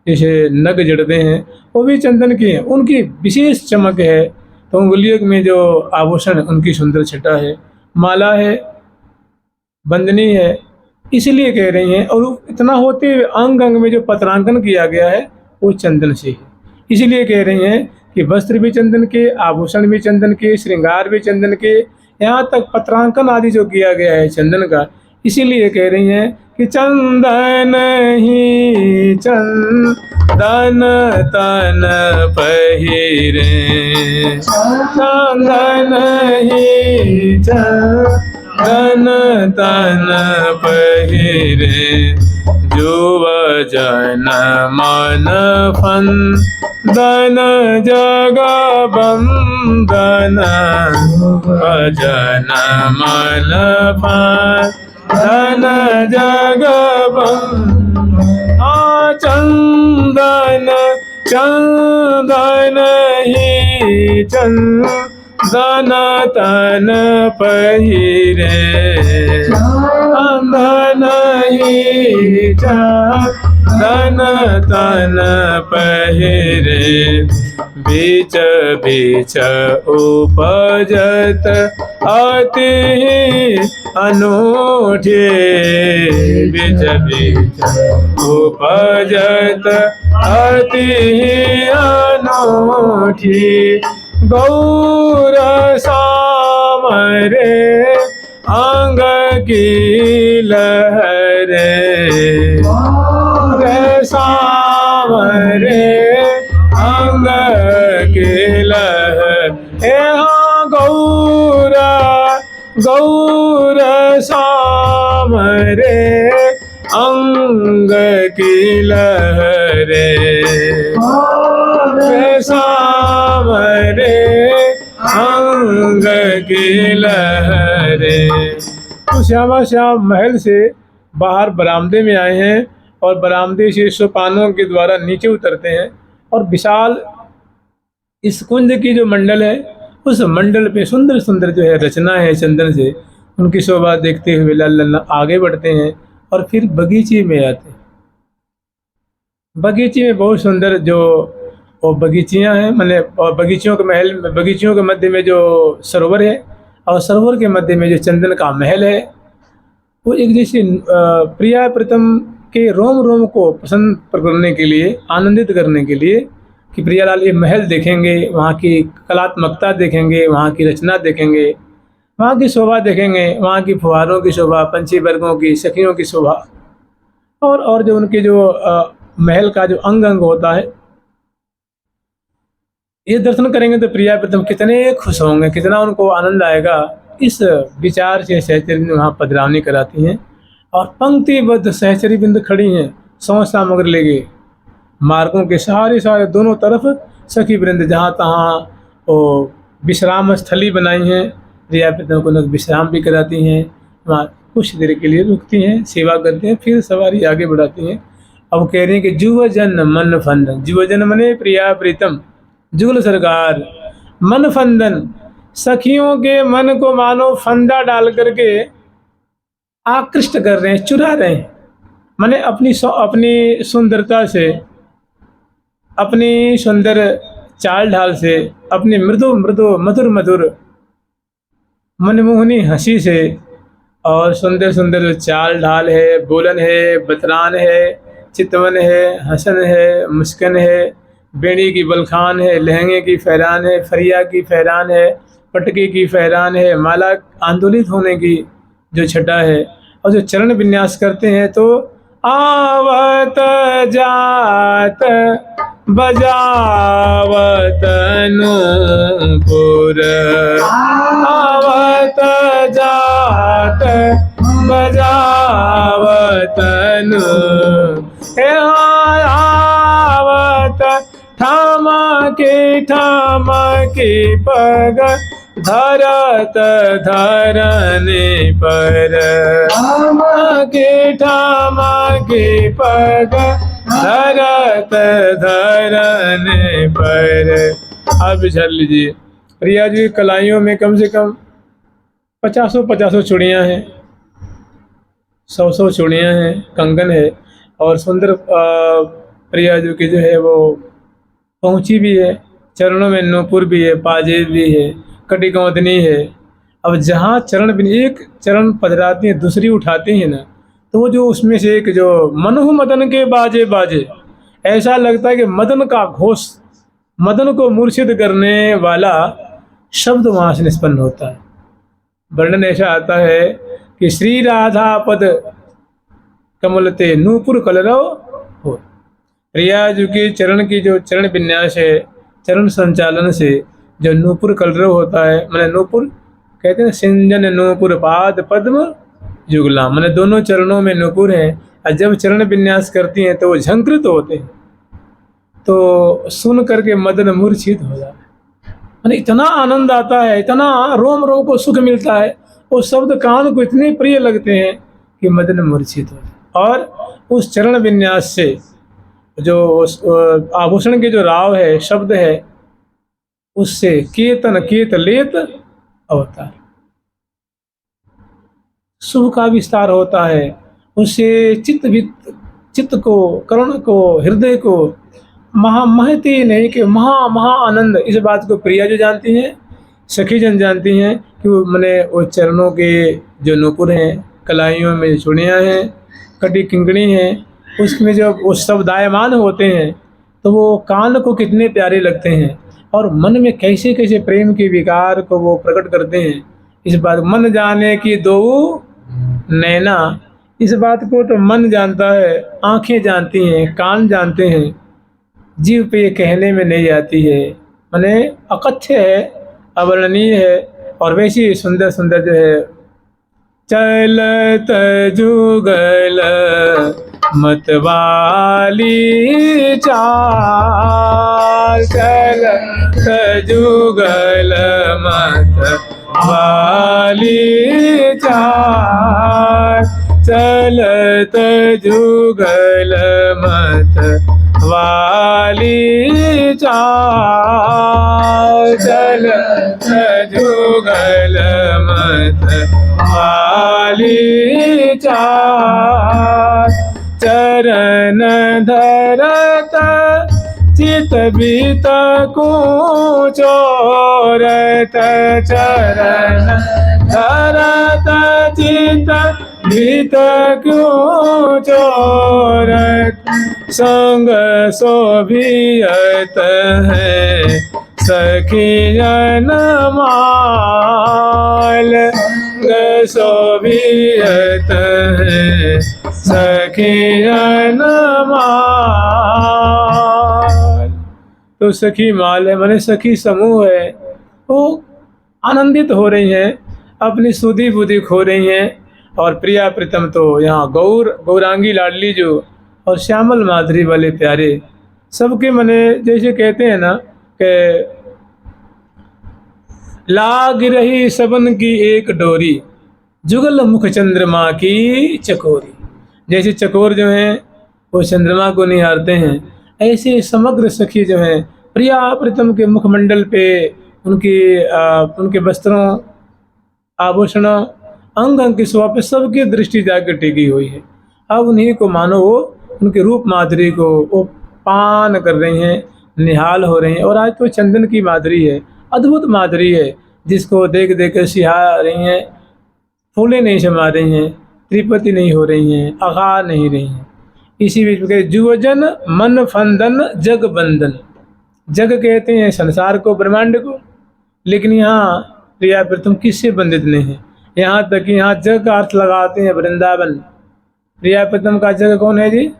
जैसे नग जड़ते हैं, वो भी चंदन की हैं, उनकी विशेष चमक है। तो उंगलियों में जो आभूषण उनकी सुंदर छटा है, माला है, बंदनी है, इसलिए कह रही हैं। और इतना होते हुए अंग अंग में जो पत्रांकन किया गया है वो चंदन से है, इसीलिए कह रही हैं कि वस्त्र भी चंदन के, आभूषण भी चंदन के, श्रृंगार भी चंदन के, यहाँ तक पत्रांकन आदि जो किया गया है चंदन का। इसीलिए कह रही हैं कि चंदन ही चंदन तन पहिरे, चंदन ही चंदन तन पहिरे, जुव जन मन फंदन जग बंदन, भजन मन फंदन जग बंदन। चंदन चंदन ही चंदन तन पहिरे, चंदन ही चंदन तन पहिरे, बीच बीच उपजत अति अनूठे, बीच बीच उपजत अति अनूठी, गौर सामरे अंग की लहरे, सामरे अंग की लहरे, गौर गौर सामरे अंग की लहरे, सामरे अंग की लहरे। तो श्यामा श्याम महल से बाहर बरामदे में आए हैं और बरामदे से सोपानों के द्वारा नीचे उतरते हैं और विशाल इस कुंज की जो मंडल है उस मंडल पे सुंदर सुंदर जो है रचना है चंदन से, उनकी शोभा देखते हुए लाल आगे बढ़ते हैं और फिर बगीचे में आते हैं। बगीचे में बहुत सुंदर जो और बगीचियाँ हैं, मैंने और बगीचों के महल, बगीचों के मध्य में जो सरोवर है और सरोवर के मध्य में जो चंदन का महल है, वो एक जैसे प्रिया प्रीतम के रोम रोम को पसंद करने के लिए, आनंदित करने के लिए कि प्रियालाल ये महल देखेंगे, वहाँ की कलात्मकता देखेंगे, वहाँ की रचना देखेंगे, वहाँ की शोभा देखेंगे, वहाँ की फुहारों की शोभा, पंछी वर्गों की, सखियों की शोभा, और जो उनके जो महल का जो अंग अंग होता है, ये दर्शन करेंगे तो प्रिया प्रीतम कितने खुश होंगे, कितना उनको आनंद आएगा। इस विचार से सहचर्य वहाँ पधरावनी कराती हैं और पंक्तिबद्ध सहचरी बिंद खड़ी हैं, सौ सामग्री लेके। मार्गों के सारे दोनों तरफ सखी वृंद जहाँ तहाँ वो विश्राम स्थली बनाई हैं, रियापतों को लोग विश्राम भी कराती हैं, वहाँ कुछ देर के लिए रुकती हैं, सेवा करते हैं, फिर सवारी आगे बढ़ाती हैं। अब कह रही हैं कि जुव जन मन फंदन, जुव जन मने प्रिया प्रीतम, जुगल सरकार मन फंदन, सखियों के मन को मानो फंदा डाल करके आकृष्ट कर रहे हैं, चुरा रहे हैं। माने अपनी सुंदरता से, अपनी सुंदर चाल ढाल से, अपनी मृदु मृदु मधुर मधुर मनमोहनी हंसी से, और सुंदर सुंदर जो चाल ढाल है, बोलन है, बतरान है, चितवन है, हसन है, मुस्कन है, बेड़ी की बलखान है, लहंगे की फहरान है, फरिया की फहरान है, पटके की फहरान है, माला आंदोलित होने की जो छटा है, और जो चरण विन्यास करते हैं तो आवत जात बजावत नूपुर, आवत जात बजावत नूपुर, आवत ठमकी पग धरत धरने पर, ठमकी पग धरत धरने पर। आप विचार लीजिए, प्रिया जी कलाइयों में कम से कम 50 चूड़ियाँ हैं, 100 चूड़ियाँ हैं, कंगन है, और सुंदर प्रिया जी की जो है वो पहुँची भी है, चरणों में नूपुर भी है, पाजेब भी है, कटी कौंदनी है। अब जहाँ एक चरण पधराती है, दूसरी उठाती है ना, तो वो जो उसमें से एक जो मनहु मदन के बाजे बाजे, ऐसा लगता है कि मदन का घोष, मदन को मूर्छित करने वाला शब्द वहाँ से निष्पन्न होता है। वर्णन ऐसा आता है कि श्री राधा पद कमलते नूपुर कलरव हो। प्रिया जी के चरण की जो चरण विन्यास है, चरण संचालन से जो नूपुर कलरव होता है, मैंने नूपुर कहते हैं सिंजन नूपुर पाद पद्म युगला, मैंने दोनों चरणों में नूपुर है, और जब चरण विन्यास करती हैं तो वो झंकृत होते हैं, तो सुन करके मदन मूर्छित हो जाता है। मैंने इतना आनंद आता है, इतना रोम रोम को सुख मिलता है, वो शब्द कान को इतने प्रिय लगते हैं कि मदन मूर्छित हो जाए। और उस चरण विन्यास से जो आभूषण के जो राव है, शब्द है, उससे केतन केत लेत अवतार, शुभ का विस्तार होता है। उससे चित्त को, कर्ण को, हृदय को महती नहीं कि महा आनंद। इस बात को प्रिया जो जानती हैं, सखी जन जानती हैं कि वो मैंने वो चरणों के जो नूपुर हैं, कलाइयों में चूड़ियाँ हैं, कटी किंकणी हैं, उसमें जब वो शब्दायमान होते हैं तो वो कान को कितने प्यारे लगते हैं, और मन में कैसे कैसे प्रेम के विकार को वो प्रकट करते हैं। इस बात मन जाने की दो नैना, इस बात को तो मन जानता है, आंखें जानती हैं, कान जानते हैं, जीव पे ये कहने में नहीं आती है, माने अकथ्य है, अवर्णनीय है। और वैसी सुंदर सुंदर जो है, चलत जुगल मतवाली चाल, चलत जुगल मतवाली चाल, चलत जुगल मतवाली चाल, चलत जुगल मतवाली चाल, चरण धरत चित बीत को चोरत, चरण धरत चित बीत क्यों चोरत, संग शोभियत है सखियन माल, शोभियत है सखियन माल। तो सखी माल है, माने सखी समूह है, वो आनंदित हो रही हैं, अपनी सुधी बुद्धि खो रही हैं, और प्रिया प्रीतम तो यहाँ गौरांगी लाडली जो और श्यामल माधुरी वाले प्यारे सबके मने जैसे कहते हैं ना कि लाग रही सबन की एक डोरी, जुगल मुख चंद्रमा की चकोरी। जैसे चकोर जो हैं वो चंद्रमा को निहारते हैं, ऐसे समग्र सखी जो हैं प्रिया प्रीतम के मुखमंडल पे उनके वस्त्रों, आभूषणों, अंग अंग की शोभा पे सबकी दृष्टि जाकर टिकी हुई है। अब उन्हीं को मानो वो उनके रूप माधुरी को वो पान कर रही हैं, निहाल हो रही हैं। और आज तो चंदन की माधुरी है, अद्भुत माधुरी है, जिसको देख देख कर सिहा रही हैं, फूलें नहीं समा रही हैं, त्रिपति नहीं हो रही हैं, अगा नहीं रही हैं। इसी बीच में जुवजन मन फंदन जग बंधन। जग कहते हैं संसार को, ब्रह्मांड को, लेकिन यहाँ प्रिया प्रीतम किससे बंधित नहीं है। यहाँ तक कि यहाँ जग का अर्थ लगाते हैं वृंदावन। प्रिया प्रीतम का जग कौन है जी?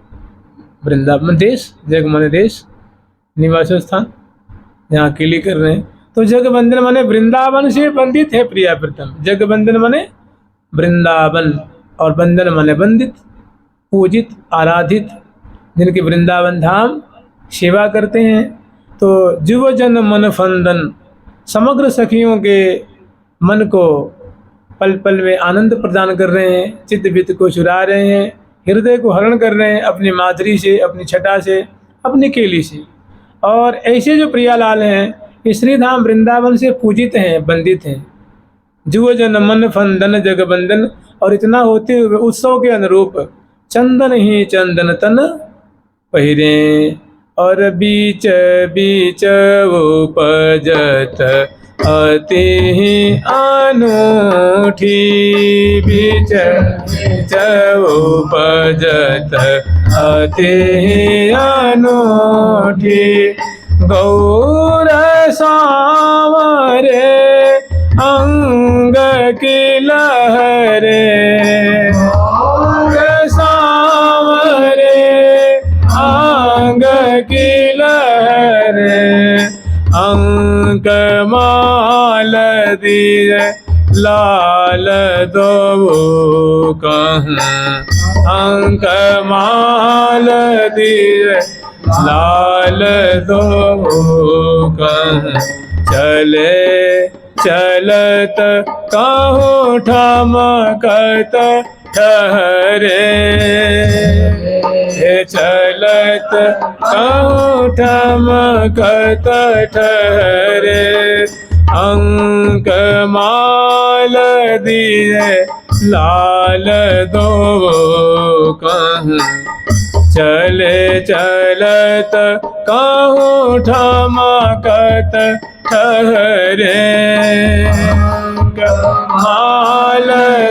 वृंदावन देश। जग माने देश, निवास स्थान, यहाँ किली कर रहे हैं। तो जग बंधन माने वृंदावन से बंधित है प्रिया प्रीतम। जग बंधन माने वृंदावन, और बंधन माने बंधित, पूजित, आराधित, जिनके वृंदावन धाम सेवा करते हैं। तो जुवजन मन फंदन, समग्र सखियों के मन को पल पल में आनंद प्रदान कर रहे हैं, चित्त वित्त को चुरा रहे हैं, हृदय को हरण कर रहे हैं अपनी माधुरी से, अपनी छटा से, अपनी केली से। और ऐसे जो प्रियालाल हैं ये श्रीधाम वृंदावन से पूजित हैं, बंदित हैं। जुवजन मन फंदन जग बंधन। और इतना होते हुए उत्सव के अनुरूप चंदन ही चंदन तन पहिरे, और बीच बीच उपजत अति ही अनूठी। बीच बीच उपजत अति ही अनूठी। गौर सांवरे अंग की लहरे, गौर सांवरे अंग की लहरे। अंक माल दिए लाल दो कहूँ, अंक माल दिए लाल दो कहूँ। चले चलत कहूँ ठमकत ठहरे, चलत कहूँ ठमकत ठहरे। अंक माल दिए लाल दो कहूँ। चले चलत कहूँ ठमकत ठहरे। माल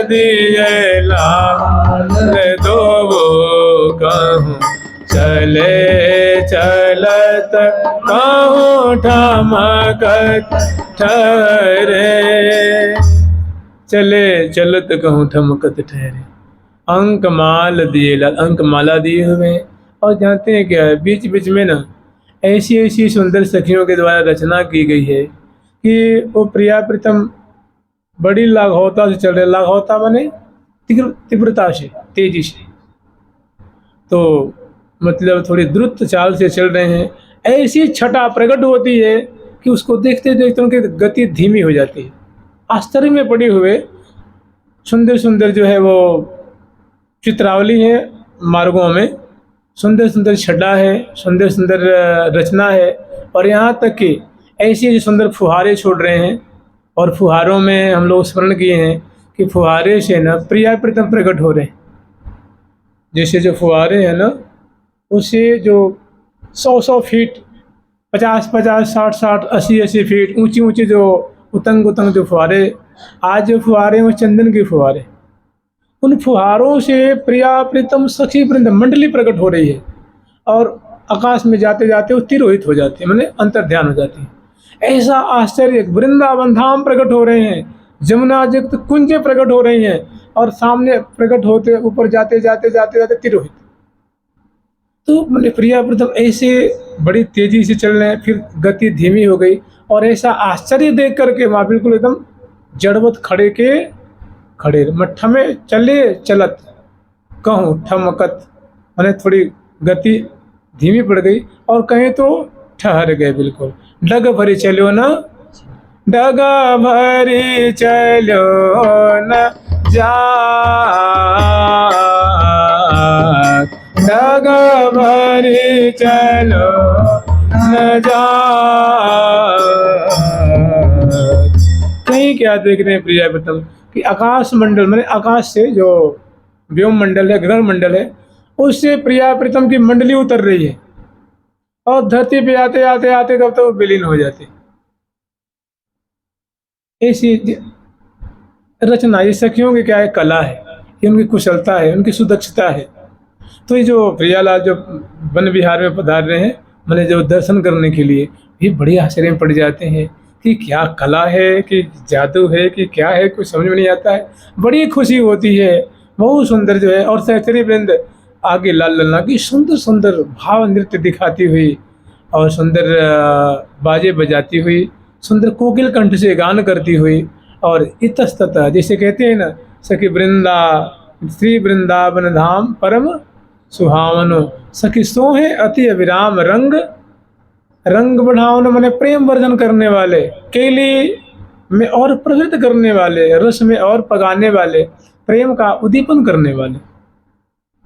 दिए लाल दो कहूँ। चले चलत कहूँ ठमकत ठहरे। चले चलत कहूँ ठमकत ठहरे। अंक माल दिए लाल, अंक माला दिए हुए हैं। और जानते हैं क्या है, बीच बीच में ना ऐसी ऐसी सुंदर सखियों के द्वारा रचना की गई है कि वो प्रिया प्रीतम बड़ी लाघवता से चल रहे। लाघवता माने तीव्रता से, तेजी से, तो मतलब थोड़ी द्रुत चाल से चल रहे हैं। ऐसी छटा प्रकट होती है कि उसको देखते देखते उनकी गति धीमी हो जाती है। आश्चर्य में पड़े हुए सुंदर सुंदर जो है वो चित्रावली है मार्गों में, सुंदर सुंदर छटा है, सुंदर सुंदर रचना है। और यहाँ तक कि ऐसी सुंदर फुहारे छोड़ रहे हैं। और फुहारों में हम लोग स्मरण किए हैं कि फुहारे से ना प्रिया प्रीतम प्रकट हो रहे हैं। जैसे जो फुहारे हैं ना, उससे जो 100 फीट, 50, 60, 80 फीट ऊंची ऊंची जो उतंग जो फुहारे, आज जो फुहारे हैं वो चंदन के फुहारे। उन फुहारों से प्रिया प्रीतम सखी वृंद मंडली प्रकट हो रही है। और आकाश में जाते जाते वो तिरोहित हो जाती है, माने अंतर ध्यान हो जाती है। ऐसा आश्चर्य, वृंदावन धाम प्रकट हो रहे हैं, जमुना जगत कुंज प्रकट हो रही हैं, और सामने प्रकट होते ऊपर जाते जाते जाते जाते तिरोहित। तो मैंने प्रिया प्रीतम ऐसे बड़ी तेजी से चल रहे हैं, फिर गति धीमी हो गई। और ऐसा आश्चर्य देख करके वहाँ बिल्कुल एकदम जड़वत खड़े के खड़े रहे। मट्ठा में चले चलत कहूँ ठमकत, मैंने थोड़ी गति धीमी पड़ गई, और कहीं तो ठहर गए बिल्कुल। डग भरी चलो न, डगा भरी चलो न जात, डगा भरी चलो न जात। कहीं क्या देख रहे हैं प्रिया प्रथम कि आकाश मंडल, मैंने आकाश से जो व्योम मंडल है, गगन मंडल है, उससे प्रिया प्रीतम की मंडली उतर रही है और धरती पे आते आते आते तब तो विलीन हो जाती। ऐसी रचना ये सखियों की क्या है, कला है, ये उनकी कुशलता है, उनकी सुदक्षता है। तो ये जो प्रियालाल जो वन विहार में पधार रहे हैं, मैंने जो दर्शन करने के लिए, ये बड़े आश्चर्य में पड़ जाते हैं कि क्या कला है, कि जादू है, कि क्या है, कुछ समझ में नहीं आता है। बड़ी खुशी होती है, बहुत सुंदर जो है। और सहचरी वृंद आगे लाल लल्ला की सुंदर सुंदर भाव नृत्य दिखाती हुई और सुंदर बाजे बजाती हुई, सुंदर कोकिल कंठ से गान करती हुई, और इतस्ततः जैसे कहते हैं ना, सखी वृंदा श्री वृंदावन धाम परम सुहावनो, सखी सोहे अति अविराम रंग, रंग बढ़ावन मने प्रेम वर्धन करने वाले, केली में और प्रवृत्त करने वाले, रस में और पगाने वाले, प्रेम का उद्दीपन करने वाले,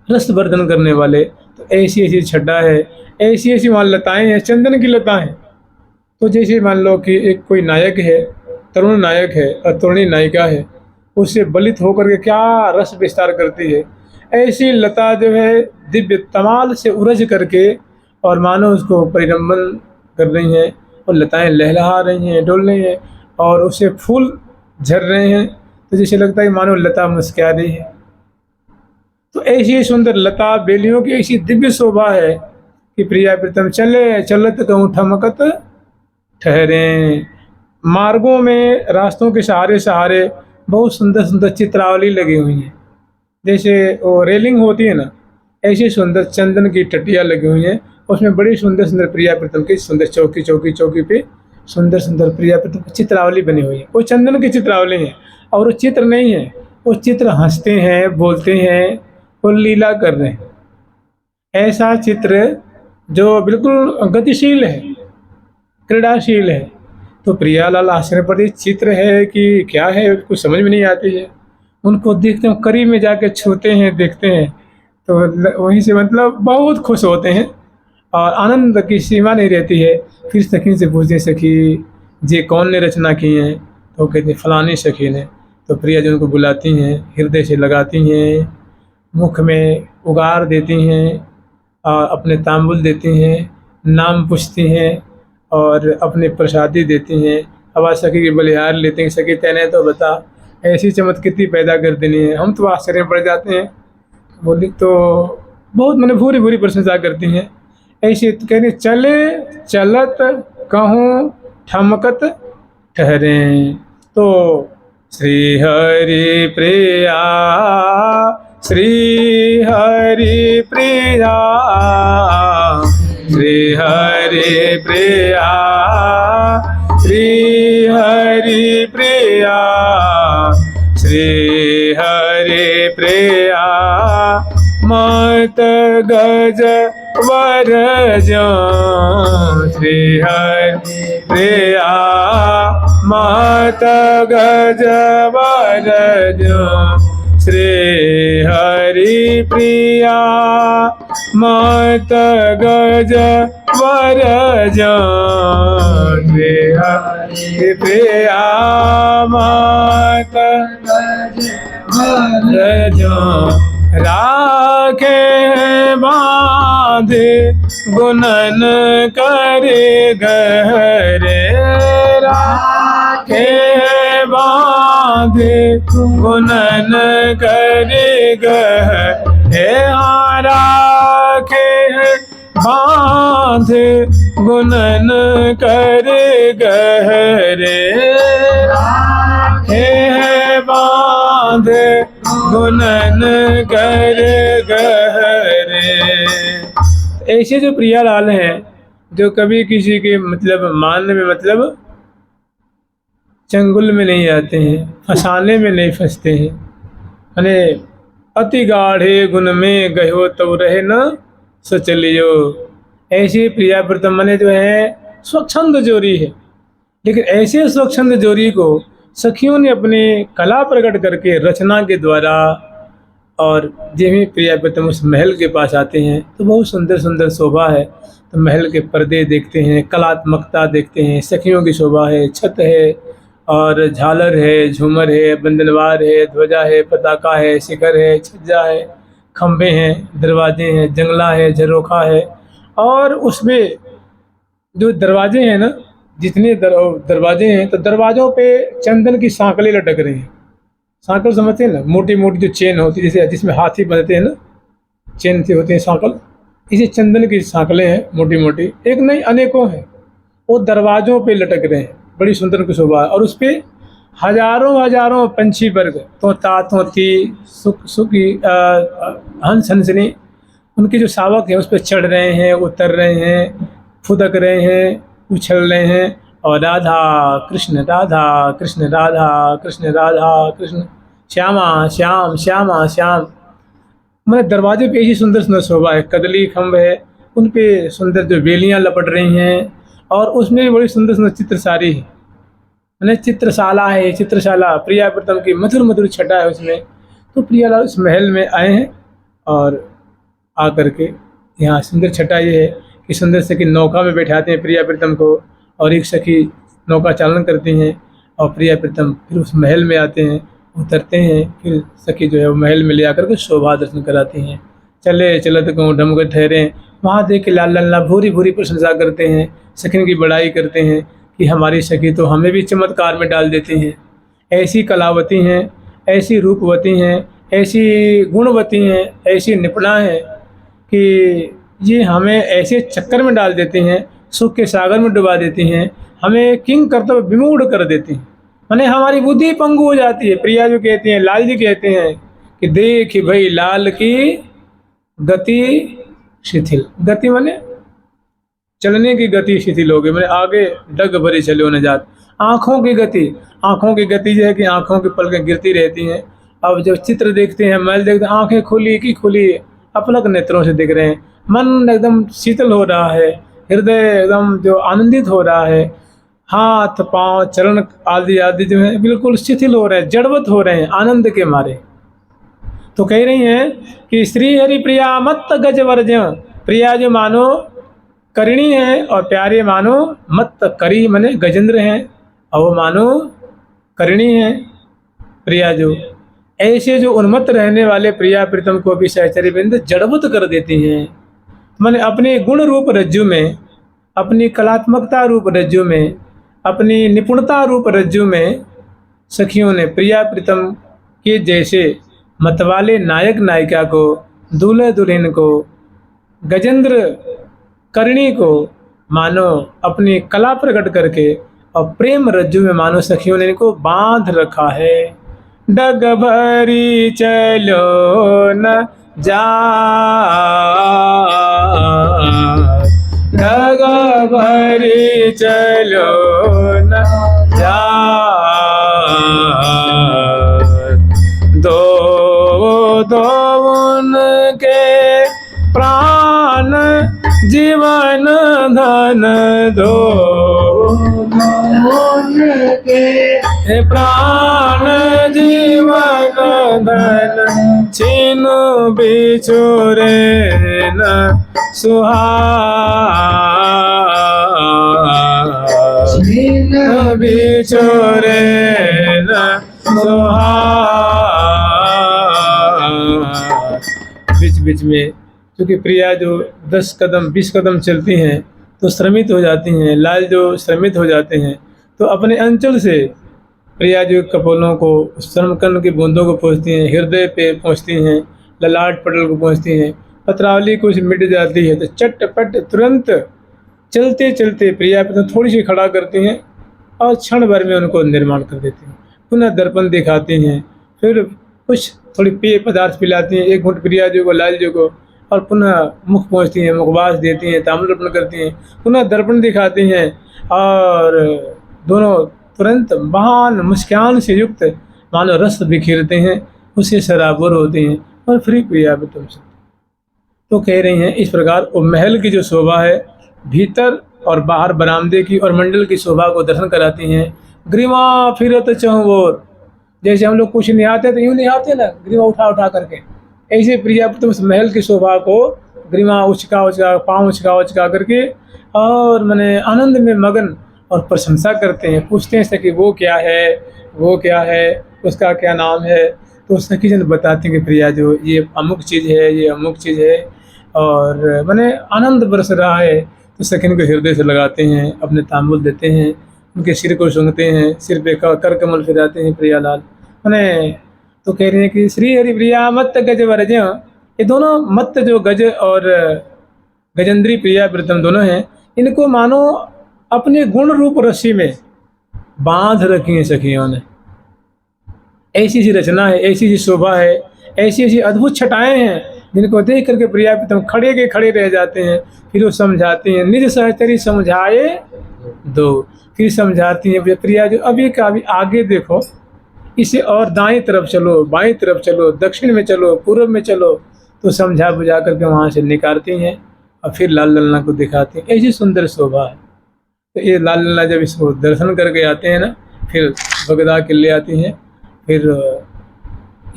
रस वर्धन करने वाले। तो ऐसी ऐसी छड्डा है, ऐसी ऐसी मान लताएं हैं, चंदन की लताएं। तो जैसे मान लो कि एक कोई नायक है, तरुण नायक है और तरुणी नायिका है, उससे बलित होकर के क्या रस विस्तार करती है, ऐसी लता जो है दिव्य तमाल से उरज करके और मानो उसको परिरंभन कर रही हैं, और लताएं लहलहा रही हैं, डोल रही हैं, और उससे फूल झर रहे हैं, तो जैसे लगता है मानो लता मुस्कुरा रही है। तो ऐसी सुंदर लता बेलियों की ऐसी दिव्य शोभा है कि प्रिया प्रीतम चले चलत कहूँ ठमकत ठहरे। मार्गों में रास्तों के सहारे सहारे बहुत सुंदर सुंदर चित्रावली लगी हुई हैं, जैसे वो रेलिंग होती है ना, ऐसी सुंदर चंदन की टटियाँ लगी हुई हैं, उसमें बड़ी सुंदर सुंदर प्रिया प्रीतम की सुंदर चौकी चौकी चौकी पे सुंदर सुंदर प्रिया प्रीतम की चित्रावली बनी हुई है। वो चंदन की चित्रावली है, और वो चित्र नहीं है, वो चित्र हंसते हैं, बोलते हैं, वो लीला कर रहे हैं। ऐसा चित्र जो बिल्कुल गतिशील है, क्रीड़ाशील है। तो प्रियालाल आश्चर्य पर चित्र है कि क्या है, कुछ समझ में नहीं आती है। उनको देखते हैं, करीब में जाके छूते हैं, देखते हैं, तो वहीं से मतलब बहुत खुश होते हैं और आनंद की सीमा नहीं रहती है। फिर सखी से पूछते, सखी ये कौन ने रचना की हैं? तो कहते फलानी सखी ने। तो प्रिया जी उनको बुलाती हैं, हृदय से लगाती हैं, मुख में उगार देती हैं, और अपने तांबुल देती हैं, नाम पूछती हैं और अपने प्रसादी देती हैं। अब आज सखी की बलिहार लेते हैं, सखी तेने तो बता ऐसी चमत्कृति कितनी पैदा कर देनी है। हम तो आश्चर्य पड़ जाते हैं, बोली तो बहुत मैंने भूरी भूरी प्रशंसा करती हैं। ऐसे तो कहने चले चलत कहूँ ठमकत ठहरे। तो श्री हरि प्रिया, श्री हरि प्रिया, श्री हरि प्रिया, श्री हरि प्रिया, श्री हरि प्रिया, मत गज वर जो, श्री हरि प्रिया, मत गज वर जो, श्री हरि प्रिया, मत गज वर जो, श्री हरि प्रिया, मत गज वर जो, राखे बांधे गुणन करे गहरे, राखे बांधे गुणन करे गहरे, राखे बांधे गुणन करे गहरे, राखे बांधे गुणन कर गहरे। ऐसे जो प्रियालाल हैं, जो कभी किसी के मतलब मानने में मतलब चंगुल में नहीं आते हैं, फसाने में नहीं फंसते हैं। अने अति गाढ़े गुण में गयो तब रहे न सचलियो। ऐसी प्रिया प्रीतम मने जो है स्वच्छंद जोरी है, लेकिन ऐसे स्वच्छंद जोरी को सखियों ने अपनी कला प्रकट करके रचना के द्वारा, और जब ही प्रिया प्रीतम उस महल के पास आते हैं तो बहुत सुंदर सुंदर शोभा है। तो महल के पर्दे देखते हैं, कलात्मकता देखते हैं, सखियों की शोभा है, छत है और झालर है, झूमर है, बंदनवार है, ध्वजा है, पताका है, शिखर है, छज्जा है, खंबे हैं, दरवाजे हैं, जंगला है, झरोखा है। और उसमें जो दरवाजे हैं ना, जितने दरवाजे हैं, तो दरवाजों पे चंदन की सांकलें लटक रही हैं। सांकल समझते हैं ना, मोटी मोटी जो चेन होती है, जैसे जिसमें हाथी बंधते हैं ना, चेन से होती है सांकल, इसे चंदन की सांकलें हैं, मोटी मोटी, एक नहीं अनेकों हैं, वो दरवाजों पे लटक रहे हैं। बड़ी सुंदर की शोभा है। और उस पर हजारों हजारों पंछी वर्ग, तोता तोती, सुखी, हंस हंसनी, उनके जो शावक हैं उस पर चढ़ रहे हैं, उतर रहे हैं, फुदक रहे हैं, उछल रहे हैं, और राधा कृष्ण राधा कृष्ण राधा कृष्ण राधा कृष्ण श्यामा श्याम श्यामा श्याम। मैंने दरवाजे पे ऐसी सुंदर सुंदर शोभा है, कदली खम्भ है, उन पे सुंदर जो बेलियां लपट रही हैं, और उसमें भी बड़ी सुंदर सुंदर चित्रसारी है, मैंने चित्रशाला है, चित्रशाला प्रिया प्रीतम की मधुर मधुर छटा है उसमें। तो प्रियालाल उस महल में आए हैं, और आकर के यहाँ सुंदर छटा ये है कि सुंदर सखी नौका में बैठाते हैं प्रिया प्रीतम को, और एक सखी नौका चालन करती हैं, और प्रिया प्रीतम फिर उस महल में आते हैं, उतरते हैं, फिर सखी जो है वो महल में ले आकर के शोभा दर्शन कराती हैं। चले चलत कहूँ ढमक ठहरे, वहाँ देख के लाल लल्ला भूरी भूरी प्रशंसा करते हैं, सखी की बड़ाई करते हैं कि हमारी सखी तो हमें भी चमत्कार में डाल देती हैं, ऐसी कलावती हैं, ऐसी रूपवती हैं, ऐसी गुणवती हैं, ऐसी निपुणा हैं कि ये हमें ऐसे चक्कर में डाल देती हैं, सुख के सागर में डुबा देती हैं, हमें किंग कर्तव्य विमूढ़ कर देती हैं, माने हमारी बुद्धि पंगु हो जाती है। प्रिया जो कहती हैं, लाल जी कहते हैं कि देख भाई लाल की गति शिथिल, गति माने चलने की गति शिथिल हो गई, मैंने आगे डग भरी चलो न जात। आँखों की गति, आँखों की गति जो है कि आँखों की पलकें गिरती रहती हैं। अब जब चित्र देखते हैं, मैल देखते हैं, आँखें खुली की खुली अपलक नेत्रों से दिख रहे हैं, मन एकदम शीतल हो रहा है, हृदय एकदम जो आनंदित हो रहा है, हाथ पांव चरण आदि आदि जो है बिल्कुल शिथिल हो रहे हैं, जड़वत हो रहे हैं आनंद के मारे। तो कह रही हैं कि श्री हरि प्रिया मत गज वर्ज, प्रिया जो मानो करिणी है, और प्यारे मानो मत करी मने गजेंद्र हैं, और वो मानो करिणी है प्रिया जो। ऐसे जो उन्मत्त रहने वाले प्रिया प्रीतम को भी सहचर्य बिंद जड़वत कर देती हैं। मैंने अपने गुण रूप रज्जु में, अपनी कलात्मकता रूप रज्जु में, अपनी निपुणता रूप रज्जु में सखियों ने प्रिया प्रीतम के जैसे मतवाले नायक नायिका को, दूल्हे दुल्हन को, गजेंद्र करणी को मानो अपनी कला प्रकट करके और प्रेम रज्जु में मानो सखियों ने इनको बांध रखा है। डग भरी चलो न जा, डग भरी चलो न जा, दो दो उनके प्राण जीवन धन दो, उनके प्राण जीवन धन छीनु बिछोरे न सुहाग, छीनु बिछोरे न सुहाग। बीच बीच में क्योंकि प्रिया जो 10 कदम 20 कदम चलती हैं तो श्रमित हो जाती हैं, लाल जो श्रमित हो जाते हैं, तो अपने अंचल से प्रिया जो कपोलों को, श्रमकर्ण की बूंदों को पहुँचती हैं, हृदय पे पहुँचती हैं, ललाट पटल को पहुँचती हैं, पत्रावली कुछ मिट जाती है तो चटपट तुरंत चलते चलते प्रिया पे थोड़ी सी खड़ा करती हैं और क्षण भर में उनको निर्माण कर देती हैं। पुनः दर्पण दिखाती हैं, फिर कुछ थोड़ी पेय पदार्थ पिलाती हैं, एक घूंट प्रिया जी को, लाल जी को, और पुनः मुख पहुँचती हैं, मुखवास देती हैं, ताम्रपण करती हैं, पुनः दर्पण दिखाती हैं, और दोनों तुरंत महान मुस्कान से युक्त मानो रस बिखेरते हैं, उससे सराबोर होते हैं और फिर प्रिया प्रीतम से। तो कह रही हैं इस प्रकार वो महल की जो शोभा है, भीतर और बाहर बरामदे की और मंडल की शोभा को दर्शन कराती हैं। ग्रीवा फिरत चहुओर, जैसे हम लोग कुछ निहाते तो यूँ निहाते ना, ग्रीवा उठा उठा करके, ऐसे प्रिया प्रीतम उस महल की शोभा को ग्रीवा उचका उचका, पाँव उचका उचका करके और मैंने आनंद में मगन और प्रशंसा करते हैं। पूछते हैं सखी वो क्या है, वो क्या है, उसका क्या नाम है। तो सखी जन बताते हैं कि प्रिया जो ये अमुक चीज़ है, ये अमुक चीज़ है, और मैंने आनंद बरस रहा है। तो सखी को हृदय से लगाते हैं, अपने तांबुल देते हैं, उनके सिर को सूंघते हैं, सिर पे कर कमल फिराते हैं प्रियालाल। मैंने तो कह रहे हैं कि श्री हरि प्रिया मत गज वरज, ये दोनों मत जो गज और गजेंद्री प्रिया प्रीतम दोनों हैं, इनको मानो अपने गुण रूप रस्सी में बांध रखी है सखियों ने। ऐसी सी रचना है, ऐसी सी शोभा है, ऐसी ऐसी अद्भुत छटाएं हैं जिनको देख करके प्रिया प्रीतम खड़े के खड़े रह जाते हैं। फिर वो समझाती हैं, निज सहचरी समझाए दो, फिर समझाती हैं प्रिया जो अभी का अभी आगे देखो, इसे और दाएं तरफ चलो, बाएं तरफ चलो, दक्षिण में चलो, पूर्व में चलो। तो समझा बुझा करके वहाँ से निकालती हैं और फिर लाल लल्ला को दिखाती हैं। ऐसी सुंदर शोभा है। तो ये लाल लल्ला जब इसको दर्शन करके आते हैं ना, फिर बगदा के ले आती हैं। फिर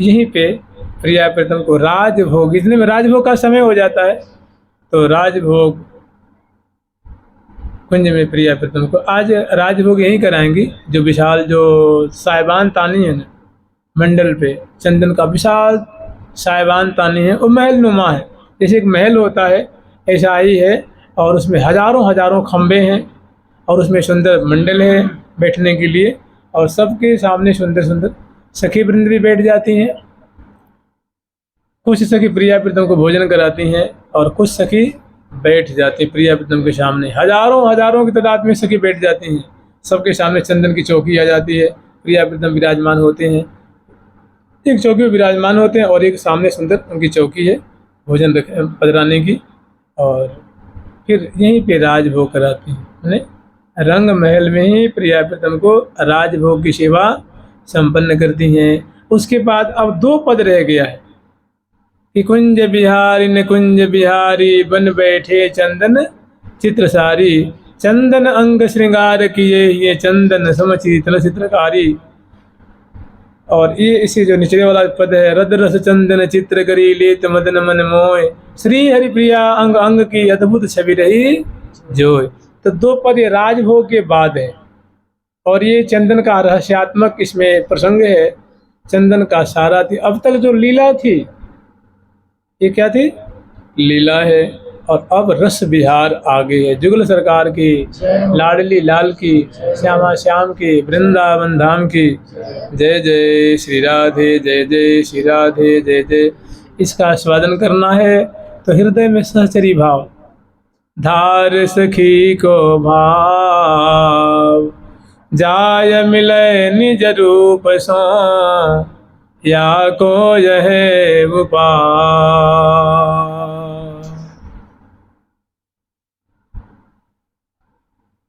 यहीं पे प्रिया प्रीतम को राजभोग, इतने में राजभोग का समय हो जाता है। तो राजभोग कुंज में प्रिया प्रीतम को आज राजभोग यहीं कराएंगी। जो विशाल जो साहिबान तानी है ना, मंडल पे चंदन का विशाल साहिबान तानी है, वो महल नुमा है। जैसे एक महल होता है ऐसा ही है, और उसमें हजारों हजारों खम्भे हैं, और उसमें सुंदर मंडल है बैठने के लिए, और सबके सामने सुंदर सुंदर सखी वृंद भी बैठ जाती हैं। कुछ सखी प्रिया प्रीतम को भोजन कराती हैं, और कुछ सखी बैठ जाती प्रिया प्रीतम के सामने। हजारों हजारों की तादाद में सखी बैठ जाती हैं। सबके सामने चंदन की चौकी आ जाती है, प्रिया प्रीतम विराजमान होते हैं। एक चौकी में विराजमान होते हैं और एक सामने सुंदर उनकी चौकी है भोजन पधराने की। और फिर यहीं पे राजभोग कराती हैं। रंग महल में ही प्रिया प्रीतम को राजभोग की सेवा संपन्न करती हैं। उसके बाद अब 2 पद रह गया है कि कुंज बिहारी न कुंज बिहारी, बन बैठे चंदन चित्रसारी, चंदन अंग श्रृंगार किए ये चंदन समचितन चित्रकारी। और ये इसी जो निचले वाला पद है, रद रस चंदन चित्र करी लेत मदन मन मोय, श्री हरि प्रिया अंग अंग की अद्भुत छवि रही जोय। तो 2 पद ये राजभोग के बाद है, और ये चंदन का रहस्यात्मक इसमें प्रसंग है। चंदन का सारा थी, अब तक जो लीला थी ये क्या थी, लीला है, और अब रस विहार आगे है। जुगल सरकार की, लाडली लाल की, श्यामा श्याम की, वृंदावन धाम की। जय जय श्री राधे, जय जय श्री राधे, जय जय। इसका आस्वादन करना है तो हृदय में सहचरी भाव, धार सखी को भाव, जाय मिलय निज रूप सो, या को यह उपाय।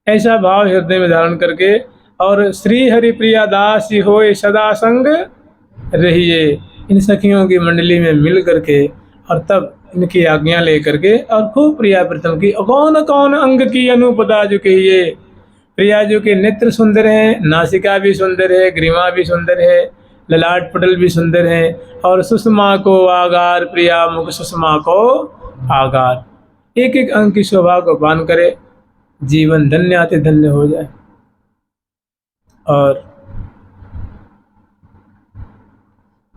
ऐसा भाव हृदय में धारण करके, और श्री हरि प्रिया दास होए सदा संग रहिए, इन सखियों की मंडली में मिल करके, और तब इनकी आज्ञा ले करके, और खूब प्रिया प्रीतम की कौन कौन अंग की अनुपदा जो कहिए। प्रिया जो के नेत्र सुंदर हैं, नासिका भी सुंदर है, ग्रीवा भी सुंदर है, ललाट पटल भी सुंदर है, और सुषमा को आगार, प्रिया मुख सुषमा को आगार। एक एक अंग की शोभा को पान करे, जीवन धन्य आते धन्य हो जाए। और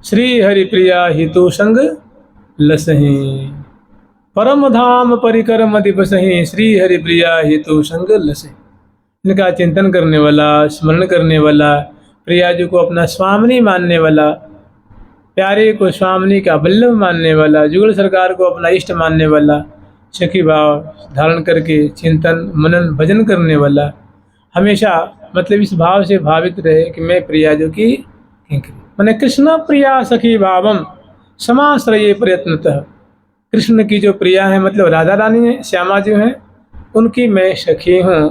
श्री हरि प्रिया हितु संग लसहि, परम धाम परिकर मति बसहि, श्री हरि प्रिया हितु संग लसहि। इनका चिंतन करने वाला, स्मरण करने वाला, प्रिया जी को अपना स्वामिनी मानने वाला, प्यारे को स्वामिनी का वल्लभ मानने वाला, जुगल सरकार को अपना इष्ट मानने वाला, सखी भाव धारण करके चिंतन मनन भजन करने वाला, हमेशा मतलब इस भाव से भावित रहे कि मैं प्रिया जो की मैंने कृष्ण प्रिया सखी भावम समाश्रये प्रयत्नतः। कृष्ण की जो प्रिया है मतलब राधा रानी है, श्यामा जो है, उनकी मैं सखी हूँ।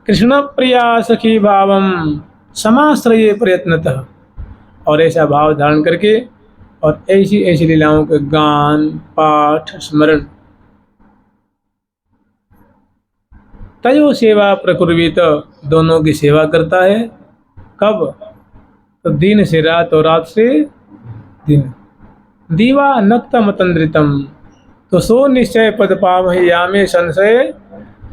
कृष्ण प्रिया सखी भावम समाश्रये प्रयत्नतः, और ऐसा भाव धारण करके और ऐसी ऐसी लीलाओं के गान पाठ स्मरण। तयो सेवा प्रकुर्वीत, दोनों की सेवा करता है। कब? तो दिन से रात और रात से दिन। दीवा नक्तम तंद्रितम, तो सो निश्चय पद पावहि यामे संशय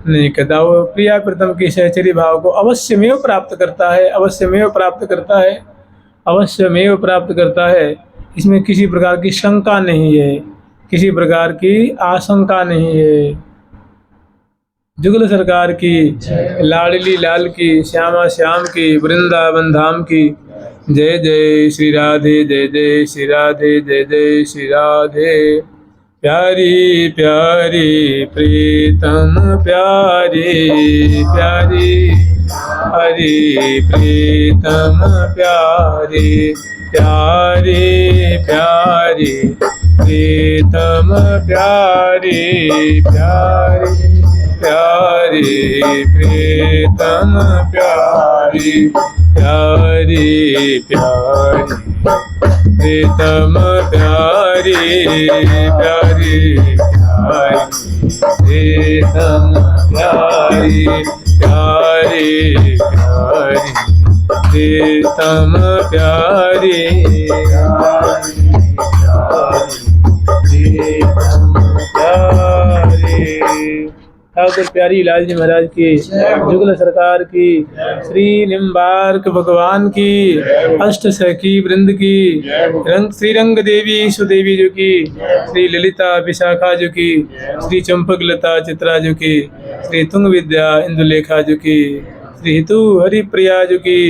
नहीं कहता। वो प्रिया प्रीतम की सहचरी भाव को अवश्यमेव प्राप्त करता है, अवश्यमेव प्राप्त करता है, अवश्यमेव प्राप्त करता है। इसमें किसी प्रकार की शंका नहीं है, किसी प्रकार की आशंका नहीं है। जुगल सरकार की, लाडली लाल की, श्यामा श्याम की, वृंदावन धाम की। जय जय श्री राधे, जय जय श्री राधे, जय जय श्री राधे। प्यारी प्यारी प्रीतम प्यारी प्यारी, हरि प्रीतम प्यारी प्यारी प्यारी, प्रीतम प्यारी प्यारी प्यारी, प्रीतम प्यारी प्यारी प्यारी, प्रीतम प्यारी प्यारी प्यारी, प्रीतम प्यारी प्यारी प्यारी, प्रीतम प्यारी प्यारी प्यारी, प्रीतम प्यारी। ठाकुर प्यारी लाल जी महाराज की, जुगल सरकार की, श्री निम्बार्क भगवान की, अष्ट सखी वृंद की, श्री रंग देवी सुदेवी जो की, श्री ललिता विशाखा जो की, श्री चंपक लता चित्रा जो की, श्री तुंग विद्या इंदुलेखा जो की, श्री हितु हरिप्रिया जो की।